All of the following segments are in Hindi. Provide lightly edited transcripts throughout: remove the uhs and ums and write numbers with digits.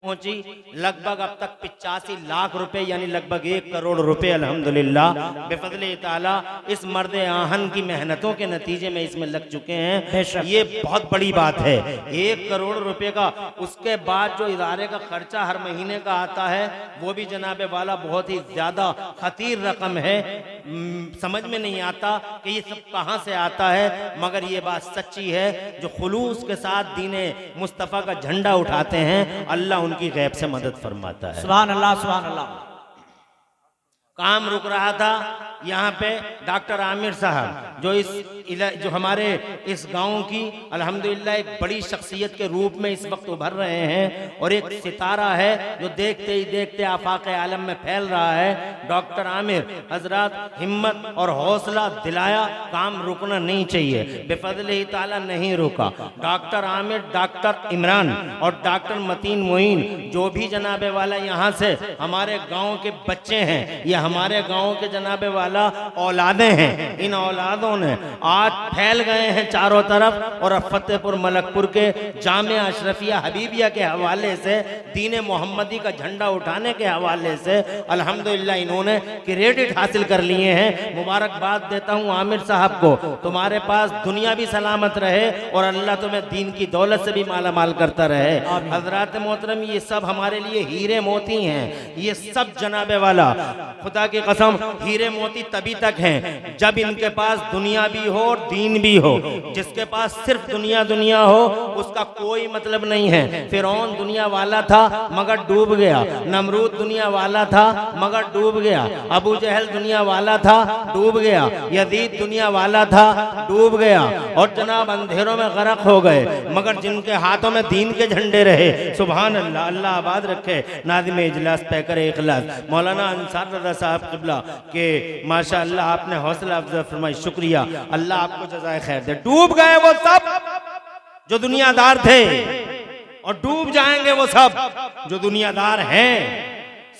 पहुंची लगभग अब तक 85 लाख रुपए यानी लगभग 1 करोड़ रुपए अल्हम्दुलिल्लाह बेफज़ले ताला इस मर्द आहन की मेहनतों के नतीजे में इसमें लग चुके हैं। ये बहुत बड़ी बात है। 1 करोड़ रुपए का, उसके बाद जो इदारे का खर्चा हर महीने का आता है वो भी जनाबे वाला बहुत ही ज्यादा खतीर रकम है। समझ में नहीं आता कि ये सब कहाँ से आता है, मगर ये बात सच्ची है। जो खुलूस के साथ दीने मुस्तफ़ा का झंडा उठाते हैं अल्लाह उनकी गैब से मदद फरमाता है। सुभान अल्लाह, सुभान अल्लाह। काम रुक रहा था यहाँ पे डॉक्टर आमिर साहब जो हमारे इस गांव की अल्हम्दुलिल्लाह एक बड़ी शख्सियत के रूप में इस वक्त उभर रहे हैं और एक सितारा है जो देखते ही देखते आफाक़े आलम में फैल रहा है। डॉक्टर आमिर हजरत हिम्मत और हौसला दिलाया, काम रुकना नहीं चाहिए, बेफज़लिही ताला नहीं रुका। डॉक्टर आमिर, डॉक्टर इमरान और डॉक्टर मतीन मोइन जो भी जनाबे वाला यहाँ से हमारे गाँव के बच्चे हैं, ये हमारे गाँव के जनाबे वाला औलादें हैं। इन औलादों ने आज फैल गए हैं चारों तरफ और फतेहपुर मलकपुर के जामिया अशरफिया हबीबिया के हवाले से, दीन मोहम्मदी का झंडा उठाने के हवाले से अल्हम्दुलिल्लाह इन्होंने क्रेडिट हासिल कर लिए हैं। मुबारकबाद देता हूँ आमिर साहब को, तुम्हारे पास दुनिया भी सलामत रहे और अल्लाह तुम्हें दीन की दौलत से भी माला माल करता रहे। हजरात मोहतरम, ये सब हमारे लिए हीरे मोती हैं। ये सब जनाबे वाला खुदा की कसम हीरे मोती तभी तक हैं जब इनके पास दुनिया भी हो और दीन भी हो। जिसके पास सिर्फ दुनिया दुनिया हो उसका कोई मतलब नहीं है। फिरौन दुनिया वाला था मगर डूब गया, नमरूद दुनिया वाला था मगर डूब गया, अबू जहल दुनिया वाला था डूब गया, यजीद दुनिया वाला था डूब गया और जनाब अंधेरों में गरक हो गए, मगर जिनके हाथों में दीन के झंडे रहे, सुभान अल्लाह, अल्लाह आबाद रखे। नाज़िम इजलास पैकर इखलास मौलाना अंसार रज़ा साहब क़िबला के माशाअल्लाह आपने हौसला अफजा फरमाई, शुक्रिया, अल्लाह आपको जज़ाए खैर दे। डूब गए वो सब जो दुनियादार थे और डूब जाएंगे वो सब जो दुनियादार हैं।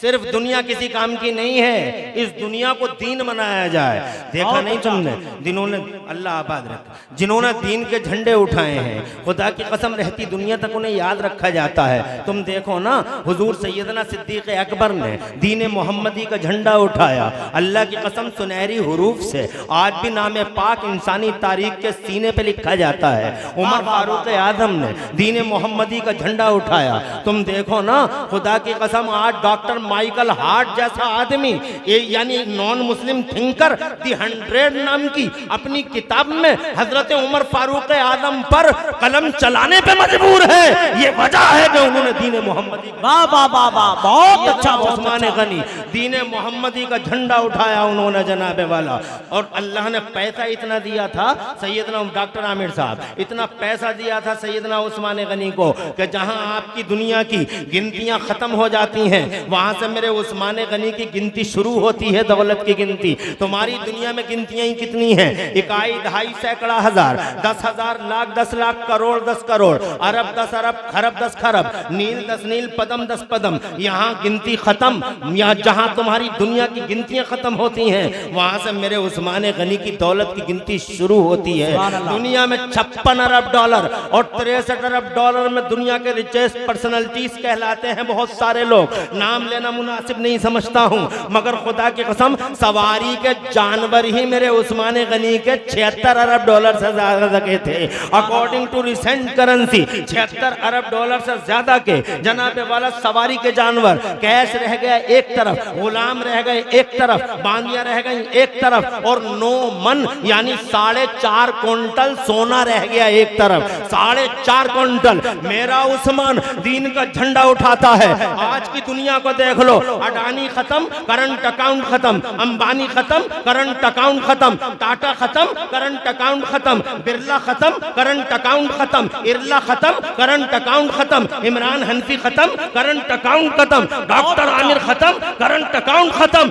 सिर्फ दुनिया किसी काम की नहीं है, इस दुनिया को दीन बनाया जाए। देखा नहीं तुमने जिन्होंने, अल्लाह आबाद रखा, जिन्होंने दीन के झंडे उठाए हैं, खुदा की कसम रहती दुनिया तक उन्हें याद रखा जाता है। तुम देखो ना, हुजूर सैयदना सिद्दीक़ अकबर ने दीन मोहम्मदी का झंडा उठाया, अल्लाह की कसम सुनहरी हुरूफ से आज भी नाम पाक इंसानी तारीख के सीने पे लिखा जाता है। उमर फारूक आजम ने दीन मोहम्मदी का झंडा उठाया। तुम देखो ना, खुदा की कसम आज डॉक्टर माइकल हार्ट जैसा आदमी, यानी नॉन मुस्लिम थिंकर, दी 100 नाम की अपनी किताब में हजरत उमर फारूक आजम पर कलम चलाने पे मजबूर है। ये वजह है कि उन्होंने दीन मोहम्मदी, वाह वाह वाह वाह, बहुत अच्छा, उस्मान गनी दीन मोहम्मदी का झंडा उठाया उन्होंने जनाबे वाला। और अल्लाह ने पैसा इतना दिया था सैयदना डॉक्टर आमिर साहब, इतना पैसा दिया था सैयदना उस्मान गनी को कि जहां आपकी दुनिया की गिनतियां खत्म हो जाती हैं वहां से मेरे उस्मान गनी की गिनती शुरू होती है, दौलत की गिनती। तुम्हारी दुनिया में गिनतियां ही कितनी हैं? इकाई, दहाई, सैकड़ा, हजार, 10,000, लाख, 10 लाख, करोड़, 10 करोड़, अरब 10 अरब, खरब 10 खरब, नील 10 नील, पदम 10 पदम। यहाँ गिनती खत्म, यहाँ जहां तुम्हारी दुनिया की गिनतियां खत्म होती हैं वहां से मेरे उस्मान गनी की दौलत की गिनती शुरू होती है। दुनिया में 56 अरब डॉलर और 63 अरब डॉलर में दुनिया के रिचेस्ट पर्सनैलिटीज कहलाते हैं बहुत सारे लोग। नाम लेना मुनासिब नहीं समझता हूं, मगर खुदा की कसम सवारी के जानवर ही मेरे उस्मान गनी के 76 अरब डॉलर से ज्यादा के थे। अकॉर्डिंग टू रिसेंट करेंसी 76 अरब डॉलर से ज्यादा के जनाबे वाला सवारी के जानवर। कैश रह गया एक तरफ, गुलाम रह गए एक तरफ, बांदियां रह गई एक तरफ और 9 मन यानी 4.5 क्विंटल सोना रह गया एक तरफ। 4.5 क्विंटल मेरा उस्मान दीन का झंडा उठाता है। आज की दुनिया को देख लो, अडानी खत्म, करंट अकाउंट खत्म, अंबानी खत्म, करंट अकाउंट खत्म, टाटा खत्म, करंट अकाउंट खत्म, बिरला खत्म, करंट अकाउंट खत्म, इरला खत्म, करंट अकाउंट खत्म, इमरान हनफी खत्म, करंट अकाउंट खत्म, डॉक्टर आमिर खत्म, करंट अकाउंट खत्म,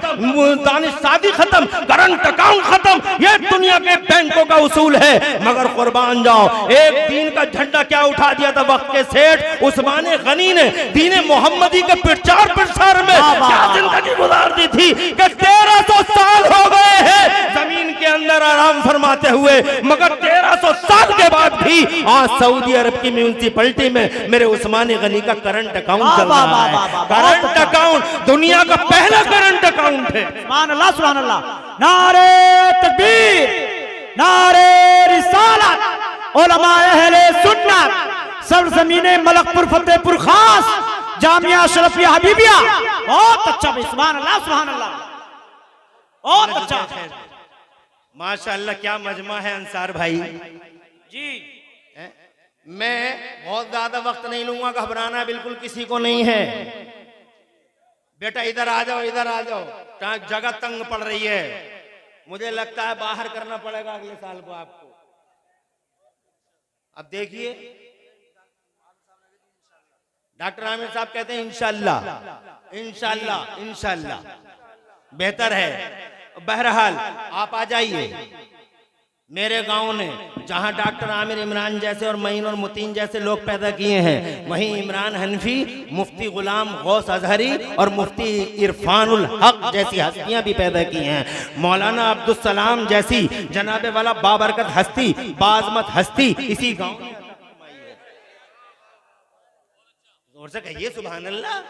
दानिश सादी खत्म, करंट अकाउंट खत्म। ये दुनिया के बैंकों का उसूल है, मगर कुर्बान जाओ, एक दीन का झंडा क्या उठा दिया था वक्त के सेठ उस्मान गनी ने। दीन मोहम्मदी के प्रचार प्रसार में क्या जिंदगी गुजार दी थी कि 1300 साल हो गए हैं जमीन के अंदर आराम फरमाते हुए, मगर 1300 साल के बाद भी ही आज सऊदी अरब की म्यूनिसिपैलिटी में मेरे उस्मान गनी का करंट अकाउंट चल रहा है। करंट अकाउंट दुनिया का पहला करंट अकाउंट है। सुभान अल्लाह, सुभान अल्लाह। नारे तकबीर, नारे रिसालत, उलमा अहले सुन्नत, सरजमीने मलकपुर फतेहपुर खास, जामिया अशरफिया हबीबिया। बहुत अच्छा भाई, सुभान अल्लाह, सुभान अल्लाह, बहुत अच्छा। माशाअल्लाह, क्या मजमा है अंसार भाई जी। मैं बहुत ज्यादा वक्त नहीं लूंगा, घबराना बिल्कुल किसी को नहीं है। बेटा इधर आ जाओ, इधर आ जाओ, जगह तंग पड़ रही है। मुझे लगता है बाहर करना पड़ेगा अगले साल को आपको। अब देखिए डॉक्टर आमिर साहब कहते हैं इंशाअल्लाह, इंशाअल्लाह, इंशाअल्लाह बेहतर है। बहरहाल आप आ जाइए मेरे गांव ने, जहां डॉक्टर आमिर इमरान जैसे और मईन और मुतीन जैसे लोग पैदा किए हैं, वहीं इमरान हनफी, मुफ्ती गुलाम गौस अजहरी और मुफ्ती इरफानुल हक जैसी हस्तियां भी पैदा की हैं। मौलाना अब्दुल सलाम जैसी जनाबे वाला बाबरकत हस्ती, बाजमत हस्ती इसी गांव में। जोर से कहिए सुभान अल्लाह,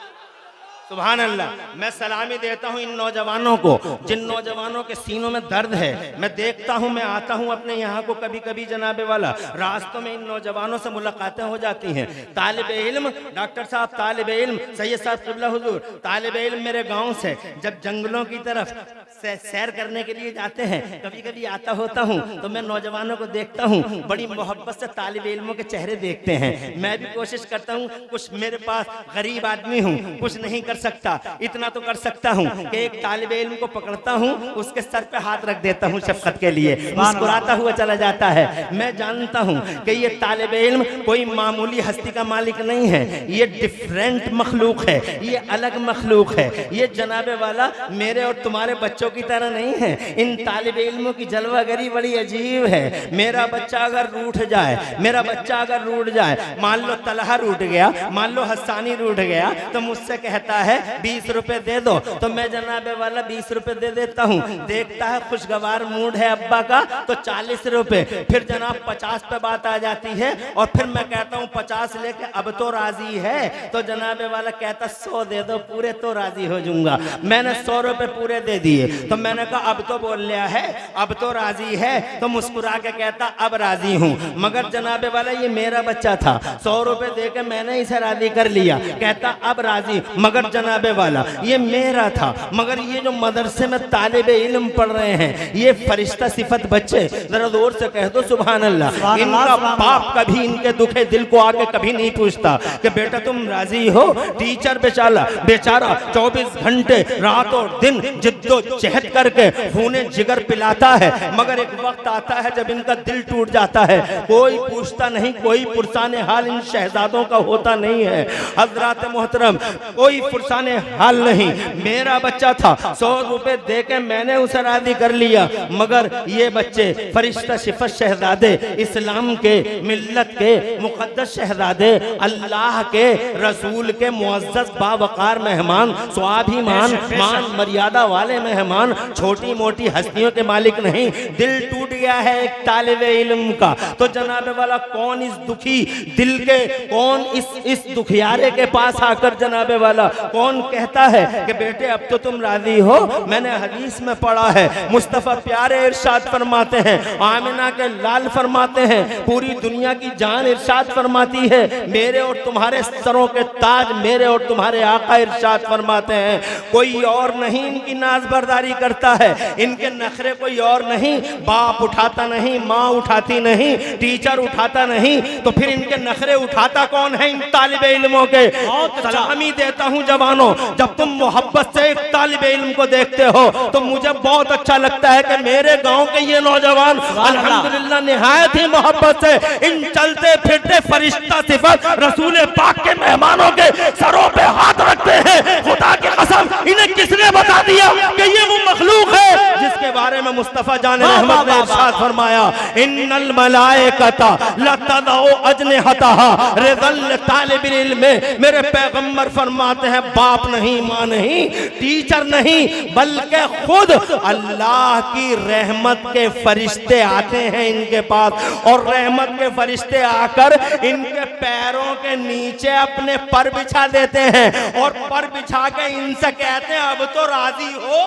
सुभान अल्लाह। मैं सलामी देता हूं इन नौजवानों को, जिन नौजवानों के सीनों में दर्द है। मैं देखता हूं, मैं आता हूं अपने यहाँ को कभी कभी जनाबे वाला, रास्तों में इन नौजवानों से मुलाकातें हो जाती हैं। तालिब इल्म, डॉक्टर साहब तालिब इल्म, सैयद साहब क़िबला हुजूर तालिब इल्म मेरे गाँव से जब जंगलों की तरफ सैर करने के लिए जाते हैं, कभी कभी आता होता हूँ तो मैं नौजवानों को देखता हूँ, बड़ी मोहब्बत से तालिब इल्मों के चेहरे देखते हैं। मैं भी कोशिश करता हूँ, कुछ मेरे पास गरीब आदमी हूँ, कुछ नहीं कर सकता, इतना तो कर सकता हूँ कि एक तालिब इल्म को पकड़ता हूँ, उसके सर पे हाथ रख देता हूँ शफकत के लिए, मुस्कुराता हुआ चला जाता है। मैं जानता हूँ कि ये तालिब इल्म कोई मामूली हस्ती का मालिक नहीं है, ये डिफरेंट मखलूक है, ये अलग मखलूक है। ये जनाबे वाला मेरे और तुम्हारे बच्चों की तरह नहीं है। इन तालिब इल्मों की जलवागरी बड़ी अजीब है। मेरा बच्चा अगर रूठ जाए, मेरा बच्चा अगर रूठ जाए, मान लो तलहा रूठ गया, मान लो हस्सानी रूठ गया, तो मुझसे कहता है 20 रुपए दे दो, तो मैं जनाबे वाला 20 रुपए दे देता हूँ। देखता है खुशगवार मूड है अब्बा का, तो 40 रुपए, फिर जनाब 50 पे बात आ जाती है, और फिर मैं कहता हूँ 50 लेके अब तो राजी है, तो जनाबे वाला कहता 100 दे दो पूरे तो राजी हो जाऊंगा। मैंने 100 रुपए पूरे दे दिए, तो मैंने कहा अब तो बोल लिया है, अब तो राजी है, तो मुस्कुरा के कहता अब राजी हूँ। मगर जनाबे वाला ये मेरा बच्चा था, 100 रुपए दे के मैंने इसे राजी कर लिया, कहता अब राजी। मगर जनाबे वाला ये मेरा था, मगर ये जो मदरसे में तालिब इल्म पढ़ रहे हैं, ये फरिश्ता सिफत बच्चे, जरा जोर से कह दो सुभान अल्लाह। इनका बाप कभी इनके दुखे दिल को आके कभी नहीं पूछता कि बेटा तुम राजी हो। टीचर बेचारा 24 घंटे रात और दिन जिद्दोजहद करके खूने जिगर पिलाता है, मगर एक वक्त आता है जब इनका दिल टूट जाता है, कोई पूछता नहीं, कोई पुरसाने हाल इन शहजादों का होता नहीं है। हजरात मोहतरम, कोई पुरसाने हाल नहीं। मेरा बच्चा था, 100 रुपए दे के मैंने उसे राजी कर लिया, मगर ये बच्चे फरिश्ता सिफत शहजादे, इस्लाम के, मिल्लत के मुकद्दस शहजादे, अल्लाह के रसूल के मुअज़्ज़ज़ बावकार मेहमान, स्वाभिमान मान मर्यादा वाले मेहमान, छोटी मोटी हस्तियों के मालिक नहीं। दिल टूट गया है एक तालिब इल्म का, तो जनाबे वाला कौन इस दुखी दिल के, कौन इस दुखियारे के पास आकर जनाबे वाला कौन कहता है कि बेटे अब तो तुम राजी हो। मैंने हदीस में पढ़ा है, मुस्तफ़ा प्यारे इरशाद फरमाते हैं, आमिना के लाल फरमाते हैं, पूरी दुनिया की जान इरशाद फरमाती है, मेरे और तुम्हारे सरों के ताज मेरे और तुम्हारे आका इरशाद फरमाते हैं, कोई और नहीं इनकी नाज बर्दारी करता है, इनके नखरे कोई और नहीं, बाप उठाता नहीं, माँ उठाती नहीं, टीचर उठाता नहीं, तो फिर इनके नखरे उठाता कौन है इन तालिब इल्मों के। सलामी देता हूँ जवानों, जब तुम मोहब्बत से एक तालिब इल्म को देखते हो तो मुझे बहुत अच्छा लगता है कि मेरे गांव के ये नौजवान अल्हम्दुलिल्लाह निहायत ही मोहब्बत से इन चलते फिरते फरिश्ता सिफत रसूल पाक के मेहमानों के सरों पे हाथ रखते हैं। खुदा की कसम, इन्हें किसने बता दिया कि ये वो मखलूक है जिसके बारे में मुस्तफ़ा जान रहमत ने इरशाद फरमाया, इन्नल मलाइकता लतदउ अजनिहतहा रिज़ल तालिबिल इल्म। मेरे पैगंबर फरमाते हैं बाप नहीं, माँ नहीं, टीचर नहीं, बल्कि खुद अल्लाह की रहमत के फरिश्ते आते हैं इनके पास, और रहमत के फरिश्ते आकर इनके पैरों के नीचे अपने पर बिछा देते हैं और पर बिछा के इनसे कहते हैं अब तो राजी हो।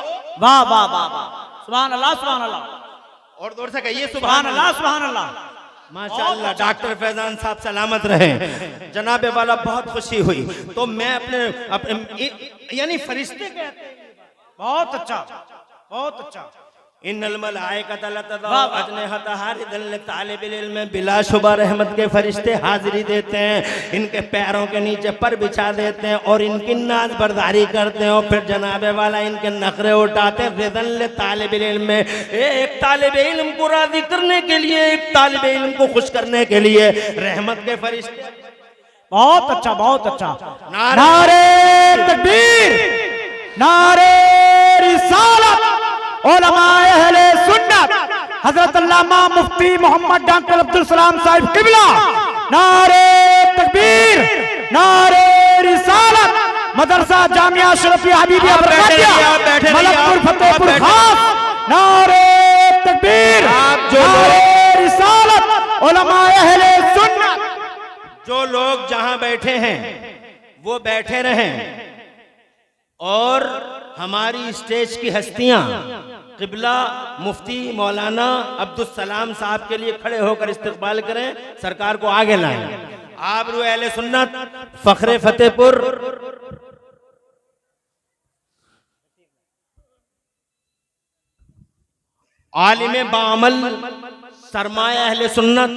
वाह वाह वाह वाह, सुभान अल्लाह सुभान अल्लाह, और दूर से कहिए सुभान अल्लाह सुभान अल्लाह। माशाअल्लाह। डॉक्टर फैजान साहब सलामत रहे, जनाबे वाला बहुत खुशी हुई। तो मैं अपने यानी फरिश्ते कहते हैं, बहुत अच्छा बहुत अच्छा। इन्नल मलाइकता लतदउ अजनिहतहा रिज़ल तालिबिल इल्म। बिलाशुबा रहमत के फरिश्ते हाजिरी देते हैं, इनके पैरों के नीचे पर बिछा देते हैं और इनकी नाज बर्दारी करते हैं, और फिर जनाबे वाला इनके नखरे उठाते हैं रिज़ल तालिबिल इल्म। एक तालिब इल्म को राजी करने के लिए, एक तालिब इल्म को खुश करने के लिए रहमत के फरिश्ते। बहुत अच्छा बहुत अच्छा। नारे तकबीर, नारे रिसालत, उलमाए अहले सुन्नत, हजरत अल्लामा मुफ्ती मोहम्मद डॉक्टर अब्दुल सलाम साहिब किबला, नारे तकबीर, नारे रिसालत, मदरसा जामिया शरफिया हबीबिया बरकातिया मलकपुर फतेहपुर खास, नारे तकबीर, नारे रिसालत, उलमाए अहले सुन्नत। जो लोग जहां बैठे हैं वो बैठे रहें, और हमारी स्टेज की हस्तियां किबला मुफ्ती मौलाना अब्दुल सलाम साहब के लिए खड़े होकर इस्तकबाल करें, सरकार को आगे लाएं। आबरू अहले सुन्नत फखरे फतेहपुर आलिम बामल सरमाया अहले सुन्नत,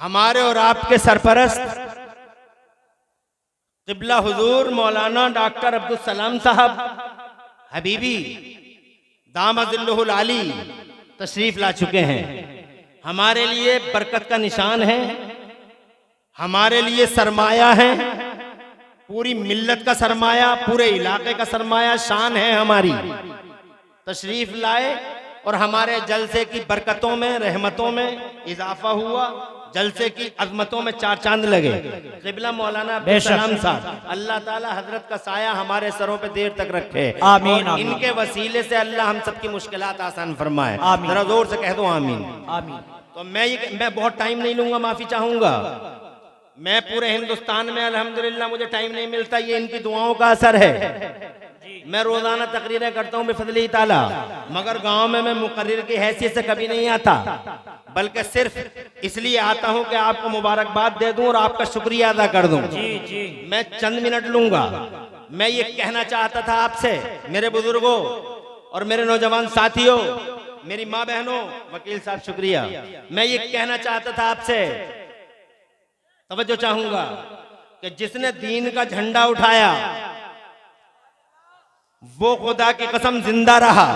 हमारे और आपके सरपरस्त किबला हुजूर मौलाना डॉक्टर अब्दुल सलाम साहब हबीबी दामदिल्लहुल आली तशरीफ ला चुके हैं। हमारे लिए बरकत का निशान है, हमारे लिए सरमाया है, पूरी मिल्लत का सरमाया, पूरे इलाके का सरमाया, शान है हमारी। तशरीफ लाए और हमारे जलसे की बरकतों में, रहमतों में इजाफा हुआ, जलसे की अजमतों में चार चांद लगे। क़िबला मौलाना अब्दुल सलाम साहब, अल्लाह ताला हजरत का साया हमारे सरों पे देर तक रखे, आमीन। इनके वसीले से अल्लाह हम सबकी मुश्किलात आसान फरमाए, आमीन। जरा जोर से कह दो आमीन आमीन। तो मैं बहुत टाइम नहीं लूंगा, माफी चाहूंगा। मैं पूरे हिंदुस्तान में अल्हम्दुलिल्लाह मुझे टाइम नहीं मिलता, ये इनकी दुआओं का असर है। मैं रोजाना तकरीरें करता हूँ बिफज़्लिल्लाह ताला, मगर गांव में मैं मुकर्रिर की हैसियत से कभी नहीं आता, बल्कि सिर्फ इसलिए आता हूँ कि आपको मुबारकबाद दे दूं और आपका शुक्रिया अदा कर दूं। जी जी। मैं चंद मिनट लूंगा। मैं ये कहना चाहता था आपसे, मेरे बुजुर्गों और मेरे नौजवान साथियों, मेरी माँ बहनों, वकील साहब शुक्रिया, मैं ये कहना चाहता था आपसे, तवज्जो चाहूंगा कि जिसने दीन का झंडा उठाया वो खुदा की कसम जिंदा रहा।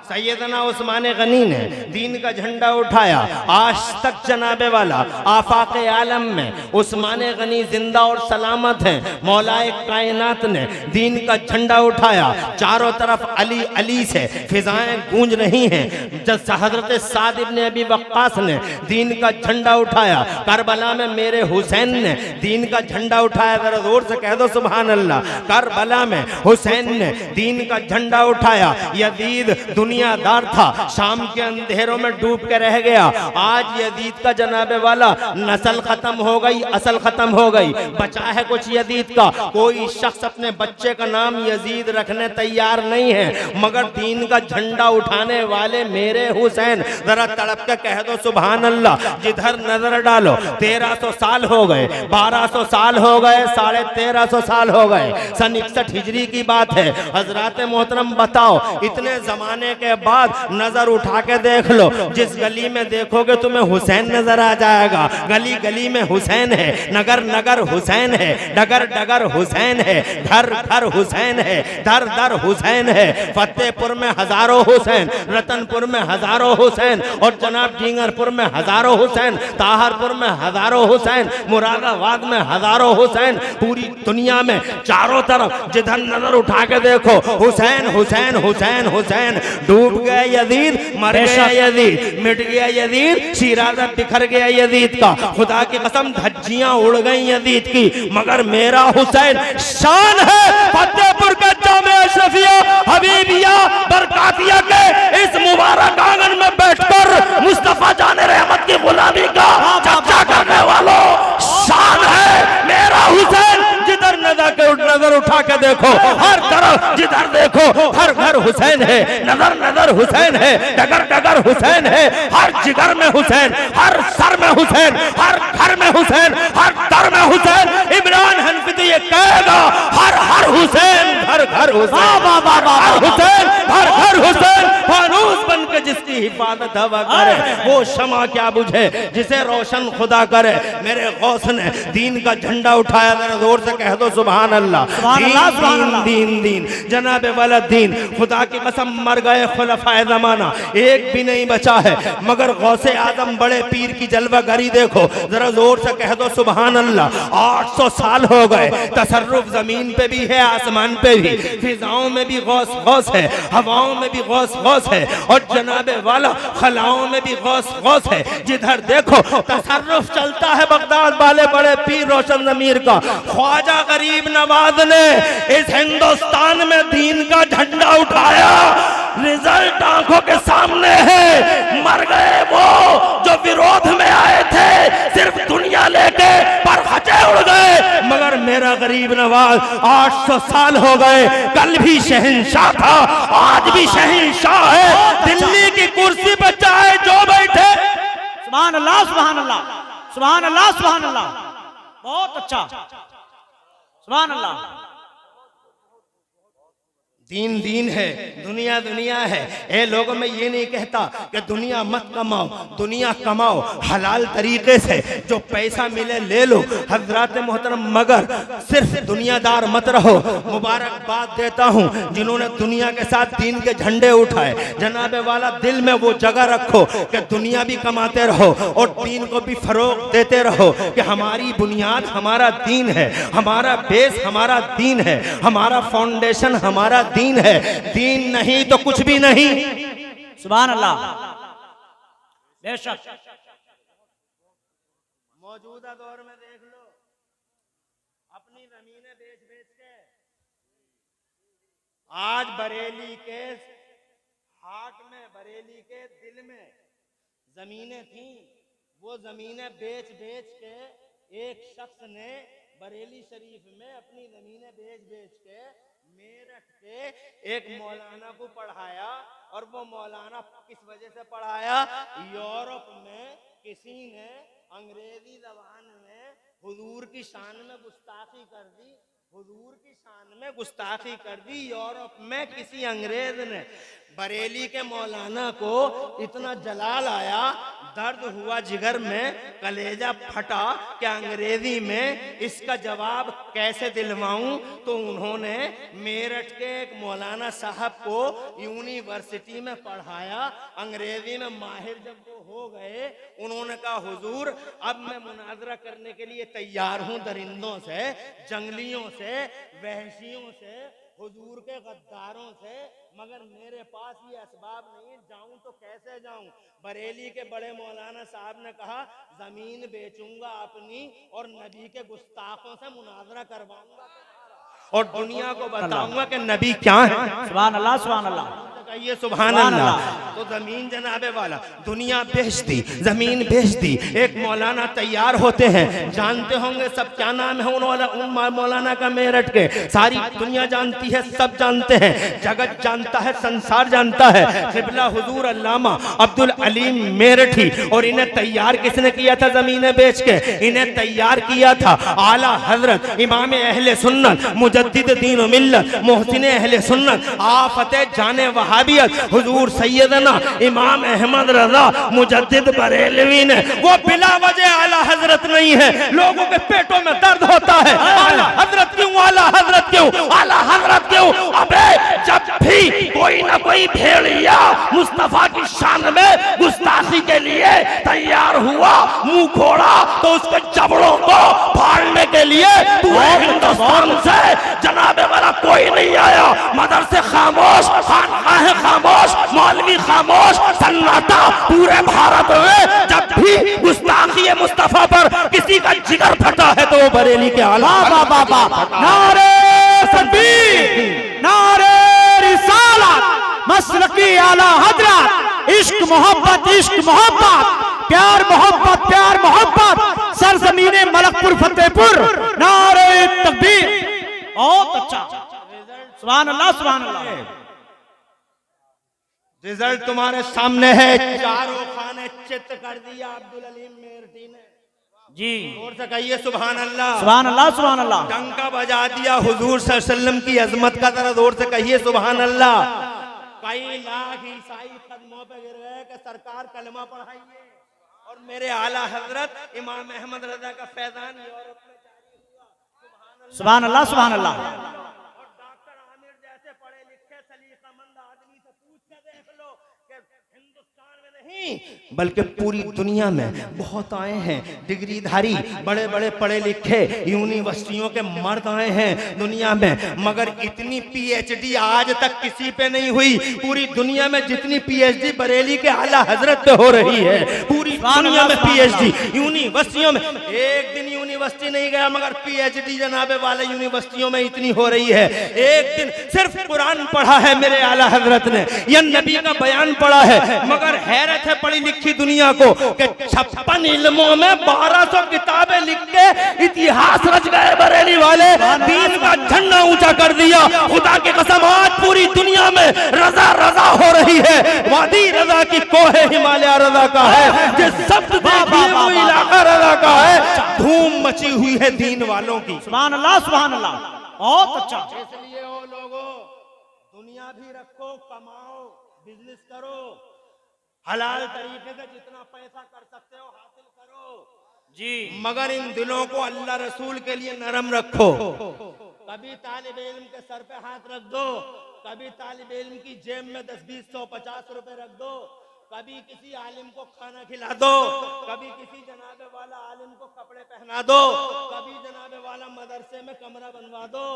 सैयदना उस्मान गनी ने दीन का झंडा उठाया, आज तक जनाबे वाला आफाक़े आलम में उस्मान गनी जिंदा और सलामत हैं। मौलाए कायनात ने दीन का झंडा उठाया, चारों तरफ अली अली से फिजाएं गूंज रही हैं। जब हजरत साद इब्न अबी वक्कास ने दीन का झंडा उठाया, करबला में मेरे हुसैन ने दीन का झंडा उठाया, जरा जोर से कह दो सुभान अल्लाह। करबला में हुसैन ने दीन का झंडा उठाया। यजीद दुनियादार था, शाम के अंधेरों में डूब के रह गया। आज यजीद का जनाबे वाला नस्ल खत्म हो गई, असल खत्म हो गई, बचा है कुछ यजीद का। कोई शख्स अपने बच्चे का नाम यजीद रखने तैयार नहीं है, मगर दीन का झंडा उठाने वाले मेरे हुसैन, जरा तड़प के कह दो सुभान अल्लाह। जिधर नजर डालो 1300 साल हो गए, 1200 साल हो गए, 1350 साल हो गए, सन 61 हिजरी की बात है। हजरात मोहतरम बताओ, इतने जमाने के बाद नजर उठा के देख लो, जिस गली में देखोगे तुम्हें हुसैन नजर आ जाएगा। गली गली में हुसैन है, नगर नगर हुसैन है, डगर डगर हुसैन है, घर घर हुसैन है, दर दर हुसैन है। फतेहपुर में हजारों हुसैन, रतनपुर में हजारों हुसैन, और जनाब डींगरपुर में हजारों हुसैन, ताहरपुर में हजारों हुसैन, मुरादाबाद में हजारों हुसैन। पूरी दुनिया में चारों तरफ जिधर नजर उठा के देखो हुसैन हुसैन हुसैन हुसैन। डूब गया यजीद, मर गया यजीद, मिट गया यजीद, शिराज़ा बिखर गया यजीद का। खुदा की कसम धज्जियां उड़ गई यजीद की, मगर मेरा हुसैन शान है। फतेहपुर के जामे अशरफिया हबीबिया बरकातिया के इस मुबारक आंगन में बैठकर मुस्तफा जाने रहमत की गुलामी का चर्चा करने वालों, शान है मेरा हुसैन। जिधर नजर उठा के देखो, हर तरफ जिधर देखो हर घर हुसैन है, नजर नजर हुसैन है, डगर डगर हुसैन है, हर जिगर में हुसैन, हर सर में हुसैन, हर घर में हुसैन, हर दर में हुसैन। इमरान हनफी तो ये कहेगा हर हुसैन, घर घर हुसैन, हर हुसैन, हर घर हुसैन। फानूस बन के जिसकी हिफाजत हवा करे, वो शमा क्या बुझे जिसे रोशन खुदा करे। मेरे गौस ने दीन का झंडा उठाया, जरा जोर से कह दो सुभान अल्लाह। दीन दीन दीन जनाबे वाला दीन, खुदा की कसम मर गए खुलफाए ज़माना, एक भी नहीं बचा है। मगर गौसे आजम बड़े पीर की जलवागरी देखो, जरा जोर से कह दो सुभान अल्लाह। 800 साल हो गए, तसर्रुफ जमीन पे भी है, आसमान पे भी, फिजाओं में भी गौस गौस है, हवाओं में भी गौस गौस है, और जनाबे वाला खलाओं में भी गौस गौस है। जिधर देखो तसर्रुफ चलता है बगदाद वाले बड़े पीर रोशन ज़मीर का। ख्वाजा गरीब नवाज ने इस हिंदुस्तान में दीन का झंडा उठाया, रिजल्ट आंखों के सामने है। मर गए वो जो विरोध में आए थे, सिर्फ दुनिया लेके पर हजे उड़ गए। मगर मेरा गरीब नवाज 800 साल हो गए, कल भी शहंशाह था, आज भी शहंशाह है। दिल्ली की कुर्सी पर चाहे जो बैठे, सुभान अल्लाह, सुभान अल्लाह, सुभान अल्लाह, सुभान अल्लाह, बहुत अच्छा, सुभान अल्लाह। दीन दीन है, दुनिया दुनिया है। ए लोगों में ये नहीं कहता कि दुनिया मत कमाओ, दुनिया कमाओ हलाल तरीके से, जो पैसा मिले ले लो हजरात मोहतरम, मगर सिर्फ दुनियादार मत रहो। मुबारकबाद देता हूँ जिन्होंने दुनिया के साथ दीन के झंडे उठाए। जनाबे वाला दिल में वो जगह रखो कि दुनिया भी कमाते रहो और दीन को भी फरोग देते रहो, कि हमारी बुनियाद हमारा दीन है, हमारा बेस हमारा दीन है, हमारा फाउंडेशन हमारा दीन है। दीन नहीं तो कुछ भी नहीं। सुभान अल्लाह, बेशक। मौजूदा दौर में देख लो, अपनी जमीनें बेच बेच के आज बरेली के हाट में, बरेली के दिल में जमीनें थी, वो जमीनें बेच बेच के एक शख्स ने बरेली शरीफ में अपनी जमीनें बेच बेच के मेरठ के एक मौलाना को पढ़ाया। और वो मौलाना किस वजह से पढ़ाया? यूरोप में किसी ने अंग्रेजी जबान में हुजूर की शान में गुस्ताखी कर दी, हुजूर की शान में गुस्ताखी कर दी। यूरोप में किसी अंग्रेज ने बरेली के मौलाना को इतना जलाल आया, दर्द हुआ जिगर में, कलेजा फटा कि अंग्रेजी में इसका जवाब कैसे दिलवाऊं। तो उन्होंने मेरठ के एक मौलाना साहब को यूनिवर्सिटी में पढ़ाया। अंग्रेजी में माहिर जब वो हो गए, उन्होंने कहा हुजूर अब मैं मुनाजरा करने के लिए तैयार हूं दरिंदों से, जंगलियों से, वहशियों से, हुजूर के गद्दारों से, मगर मेरे पास ये असबाब नहीं है, जाऊं तो कैसे जाऊं। बरेली के बड़े मौलाना साहब ने कहा जमीन बेचूंगा अपनी और नबी के गुस्ताखों से मुनाजरा करवाऊंगा और दुनिया को बताऊंगा कि नबी क्या है। सुभान अल्लाह, सुभान अल्लाह, कहिए सुभान अल्लाह। तो जमीन जनाबे वाला दुनिया बेच दी, जमीन बेच दी। एक मौलाना तैयार होते हैं, जानते होंगे सब क्या नाम है उन मौलाना का मेरठ के, सारी दुनिया जानती है, सब जानते हैं, जगत जानता है, संसार जानता है। क़िबला हुजूर अल्लामा अब्दुल अलीम मेरठी। और इन्हें तैयार किसने किया था जमीनें बेच के? इन्हें तैयार किया था आला हजरत इमाम अहले सुन्नत, मुजद्दिद दीन व मिल्लत, मोहसिन अहले सुन्नत, आफते जाने वहाबियत हुजूर सैयदना इमाम अहमद रजा मुजद्दिद बरेलवी ने। वो बिला वजह आला हजरत नहीं है, लोगों के पेटों में दर्द होता है, आला हजरत क्यों, आला हजरत क्यों, आला हजरत क्यों। अबे जब भी कोई ना कोई भेड़िया मुस्तफा की शान में गुस्ताखी के लिए तैयार हुआ, मुंह खोड़ा, तो उसके जबड़ों को फाड़ने के लिए पूरे हिंदुस्तान से जनाबे वाला कोई नहीं आया। मदरसे खामोश, खानकाहें खामोश, मौला खामोश सन्नाटा पूरे भारत में। जब भी गुस्ताखी मुस्तफा पर किसी का जिगर फटा है तो वो बरेली के आला। नारे तकबीर, नारे रिसालत, मसलकी आला हजरत, इश्क मोहब्बत, प्यार मोहब्बत, सरजमीने मलकपुर फतेहपुर, नारे तकबीर। बहुत अच्छा, सुभान अल्लाह, सुभान अल्लाह। रिजल्ट तुम्हारे सामने है। चारों खाने चित्त कर दिया अब्दुल अलीम मेरठी ने जी। जोर से कहिए सुभान अल्लाह, सुभान अल्लाह, सुभान अल्लाह। डंका बजा दिया हुजूर सल्लल्लाहु अलैहि वसल्लम की अजमत का। जरा जोर से कहिए सुभान अल्लाह। कई लाख ईसाई कदमों पे गिर गए कि सरकार कलमा पढ़ाइए, और मेरे आला हजरत इमाम अहमद रजा का फैजान यूरोप में जारी हुआ। सुभान अल्लाह, सुभान अल्लाह। और डॉक्टर आमिर जैसे पढ़े लिखे सलीकामंद आदमी से पूछ के देख लो कि हिंदुस्तान में नहीं बल्कि पूरी दुनिया में बहुत आए हैं डिग्रीधारी, बड़े बड़े पढ़े लिखे यूनिवर्सिटियों के मर्द आए हैं दुनिया में, मगर इतनी पीएचडी आज तक किसी पे नहीं हुई। पूरी दुनिया में जितनी पीएचडी बरेली के आला हजरत पे हो रही है, पूरी दुनिया में पीएचडी यूनिवर्सिटियों में। एक दिन यूनिवर्सिटी नहीं गया मगर पीएचडी जनाबे वाले यूनिवर्सिटियों में इतनी हो रही है। एक दिन सिर्फ कुरान पढ़ा है मेरे आला हजरत ने, या नबी का बयान पढ़ा है, मगर हैरत है पढ़ी लिखी दुनिया को कि 56 इल्मों में 1200 किताबें लिख के इतिहास रच गए बरेली वाले। दीन का झंडा ऊंचा कर दिया। खुदा की कसम आज पूरी दुनिया में रजा रजा हो रही है। वादी रजा की कोहे हिमालय रजा का है, जिस शब्द देखिए वो इलाका रजा का है। धूम मची हुई है दीन वालों की। सुभान अल्लाह, सुभान अल्लाह। बहुत अच्छा। इसलिए ओ लोगों, दुनिया भी रखो, कमाओ, बिजनेस करो, हलाल तरीके से जितना पैसा कर सकते हो हासिल करो जी, मगर इन दिलों को अल्लाह रसूल के लिए नरम रखो। कभी तालिब इल्म के सर पे हाथ रख दो, कभी तालिब इल्म की जेब में 10, 20, 100, 50 रुपए रख दो, कभी किसी आलिम को खाना खिला दो, कभी किसी जनाबे वाला आलिम को कपड़े पहना दो, कभी जनाबे वाला मदरसे में कमरा बनवा दो।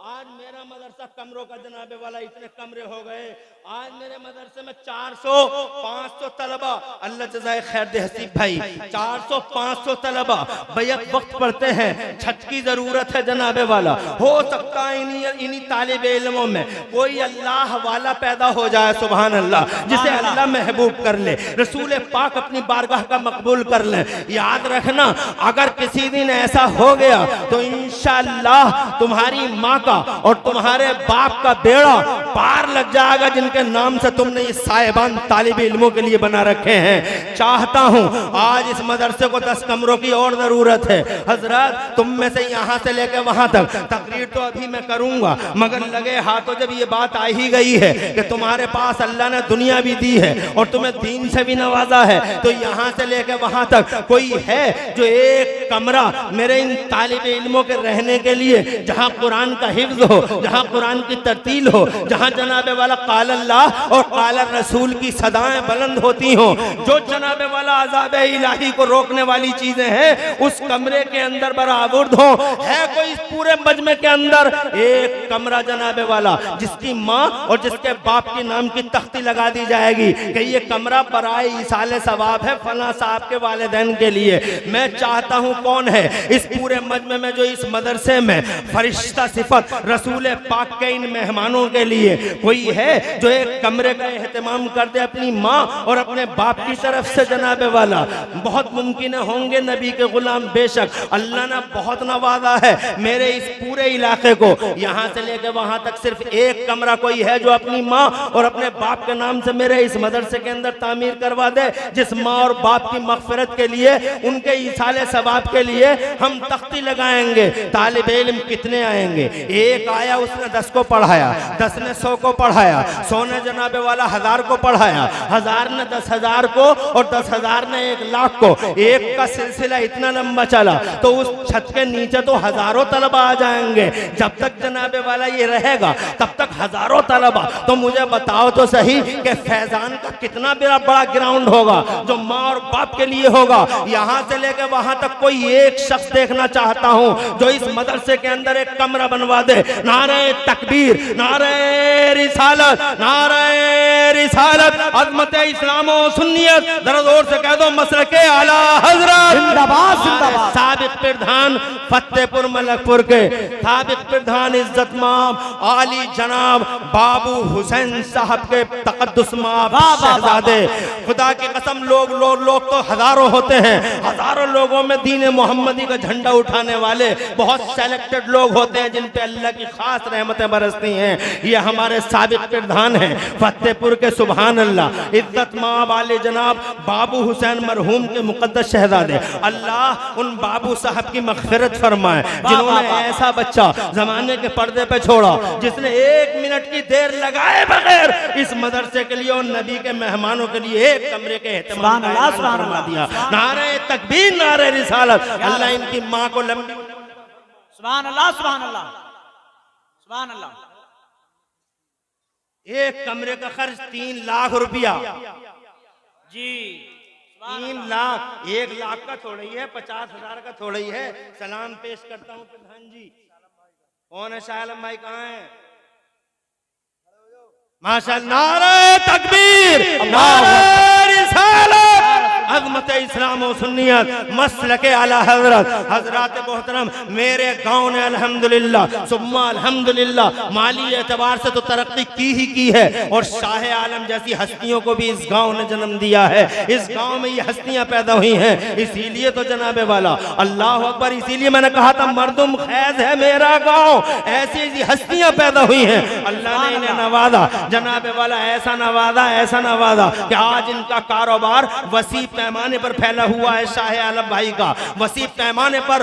आज मेरा मदरसा कमरों का जनाबे वाला इतने कमरे हो गए। आज मेरे मदरसे में 400, 500 तलबा, अल्लाह जज़ाए खैर दे हसीब भाई, 400, 500 तलबा बैक वक्त पढ़ते हैं। छत की जरूरत है जनाबे वाला। हो सकता है इन्हीं तालिब इल्मों में कोई अल्लाह वाला पैदा हो जाए, सुभान अल्लाह, जिसे अल्लाह महबूब कर ले, रसूल पाक अपनी बारगाह का मकबूल कर ले। याद रखना, अगर किसी दिन ऐसा हो गया तो इंशाअल्लाह तुम्हारी माँ का और तुम्हारे बाप का बेड़ा पार लग जाएगा, जिनके नाम से तुमने ये साहिबान तालिब इल्मों के लिए बना रखे हैं। चाहता हूँ आज इस मदरसे को 10 कमरों की और जरूरत है। हजरत, तुम में से यहाँ से लेकर वहां तक तकरीर तो अभी मैं करूंगा, मगर लगे हाथों जब ये बात आ ही गई है कि तुम्हारे पास अल्लाह ने दुनिया भी दी है और तुम्हें दीन से भी नवाजा है, तो यहाँ से लेकर वहां तक कोई है जो एक कमरा मेरे इन तालिब इल्मों के रहने के लिए, जहाँ कुरान का हिफ्ज हो, जहाँ कुरान की तरतील हो, जहाँ जनाबे वाला काल अल्लाह और काल रसूल की सदाएं बुलंद होती हो, जो जनाबे वाला अज़ाब इलाही को रोकने वाली चीजें हैं, उस कमरे के अंदर बराबुर्द हो। है कोई इस पूरे मजमे के अंदर एक कमरा जनाबे वाला जिसकी माँ और जिसके बाप के नाम की तख्ती लगा दी जाएगी कि ये कमरा बराए इसाले सवाब है फला साहब के वालिदैन के लिए। मैं चाहता हूँ कौन है इस पूरे मजमे में जो इस मदरसे में फरिश्ता सिफत रसूल पाक के इन मेहमानों के लिए कोई है जो एक कमरे का एहतमाम कर दे अपनी माँ और अपने बाप की तरफ से जनाबे वाला। बहुत मुमकिन होंगे नबी के गुलाम, बेशक अल्लाह ने बहुत नवाजा है मेरे इस पूरे इलाके को। यहाँ से लेकर वहां तक सिर्फ एक कमरा कोई है जो अपनी माँ और अपने बाप के नाम से मेरे इस मदरसे के अंदर तामीर करवा दे, जिस माँ और बाप की मगफिरत के लिए, उनके इसाले सवाब के लिए हम तख्ती लगाएंगे। तालिब इल्म कितने आएंगे? एक आया उसने 10 को पढ़ाया, 10 ने 100 को पढ़ाया, 100 ने जनाबे वाला 1000 को पढ़ाया, 1000 ने 10,000 को और 10,000 ने 1,00,000 को। एक का सिलसिला इतना लंबा चला तो उस छत के नीचे तो हजारों तलबा आ जाएंगे। जब तक जनाबे वाला ये रहेगा तब तक हजारों तलबा। तो मुझे बताओ तो सही कि फैजान का कितना बड़ा ग्राउंड होगा जो माँ और बाप के लिए होगा। यहाँ से लेकर वहां तक कोई एक शख्स देखना चाहता हूँ जो इस मदरसे के अंदर एक कमरा बनवा दे। नारे तकबीर, नारे रिसालत, नारे रिसालत अज़मत इस्लाम व सुन्नियत, जरा जोर से कह दो मसलके आला हजरत जिंदाबाद जिंदाबाद। साबिक प्रधान फतेहपुर मलकपुर के साबिक प्रधान इज्जत माब आली जनाब बाबू हुसैन साहब के तकद्दुस माब शहजादे। खुदा की कसम लोग तो हजारों होते हैं, हजारों लोगों में दीन मोहम्मदी का झंडा उठाने वाले बहुत सेलेक्टेड लोग होते हैं जिन पे अल्लाह की खास रहमतें बरसती हैं। ये हमारे साबिक प्रधान हैं फतेहपुर के, सुभान अल्लाह, इज्जत माब आले जनाब बाबू हुसैन मरहूम के मुकद्दस शहजादे। अल्लाह उन बाबू साहब की मग़फ़िरत फरमाए जिन्होंने ऐसा बच्चा जमाने के पर्दे पे छोड़ा जिसने 1 मिनट की देर लगाए बगैर इस मदरसे के लिए और नबी के मेहमानों के लिए एक कमरे के एहतमाम फरमा दिया। नारे तकबीर, नारे रिसालत। अल्लाह इनकी माँ को लंबी, सुभान अल्लाह सुभान अल्लाह सुभान अल्लाह। एक कमरे का खर्च 3 लाख रुपया जी, 3 लाख, 1 लाख का थोड़ा ही है, 50,000 का थोड़ा ही है। सलाम पेश करता हूँ प्रधान जी। कौन है? शाह आलम भाई कहाँ है? माशाअल्लाह, नारे तकबीर, नारे रिसालत, अज़मत इस्लाम व सुन्नियत, मसलके आला हजरत। हजरात मोहतरम, मेरे गांव ने अल्हम्दुलिल्लाह सुम्मा अल्हम्दुलिल्लाह माली एतबार से तो तरक्की की ही की है और शाह आलम जैसी हस्तियों को भी इस गांव ने जन्म दिया है। इस गांव में ये हस्तियां पैदा हुई हैं, इसीलिए तो जनाबे वाला अल्लाह अकबर, इसीलिए मैंने कहा था मर्दुम खैज है मेरा गाँव। ऐसी ऐसी हस्तियां पैदा हुई हैं, अल्लाह ने इन्हें नवाजा जनाबे वाला, ऐसा नवाजा कि आज इनका कारोबार वसी पैमाने पर फैला हुआ है। शाह आलम भाई का वसी पैमाने पर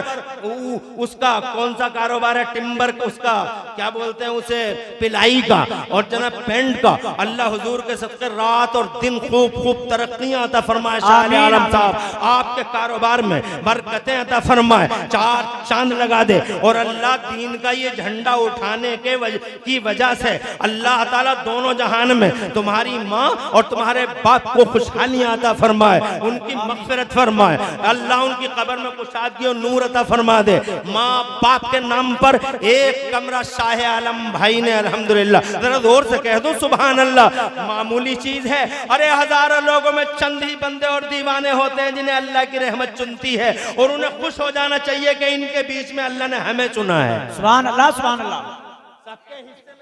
उसका कौन सा कारोबार है? टिम्बर, उसका क्या बोलते हैं उसे, पिलाई का और जनाब पेंट का। अल्लाह हुजूर के सदके रात और दिन खूब तरक्कियां अता फरमाए। शाह आलम साहब आपके कारोबार में बरकतें अता फरमाए, 4 चांद लगा दे और अल्लाह दीन का ये झंडा उठाने की वजह से अल्लाह ताला दोनों जहान में तुम्हारी माँ और तुम्हारे बाप को खुशहालियां अता फरमाए, उनकी मग़फ़िरत फरमाए। अल्लाह उनकी कब्र में कुशादगी और नूर अता फरमा दे। माँ बाप के नाम पर एक कमरा शाह आलम भाई ने अल्हम्दुलिल्लाह, जरा जोर से कह दो सुभान अल्लाह। मामूली चीज है, अरे हजारों लोगों में चंद ही बंदे और दीवाने होते हैं जिन्हें अल्लाह की रहमत चुनती है और उन्हें खुश हो जाना चाहिए कि इनके बीच में अल्लाह ने हमें चुना है। सुभान अल्लाह सुभान अल्लाह। सबके हिस्से में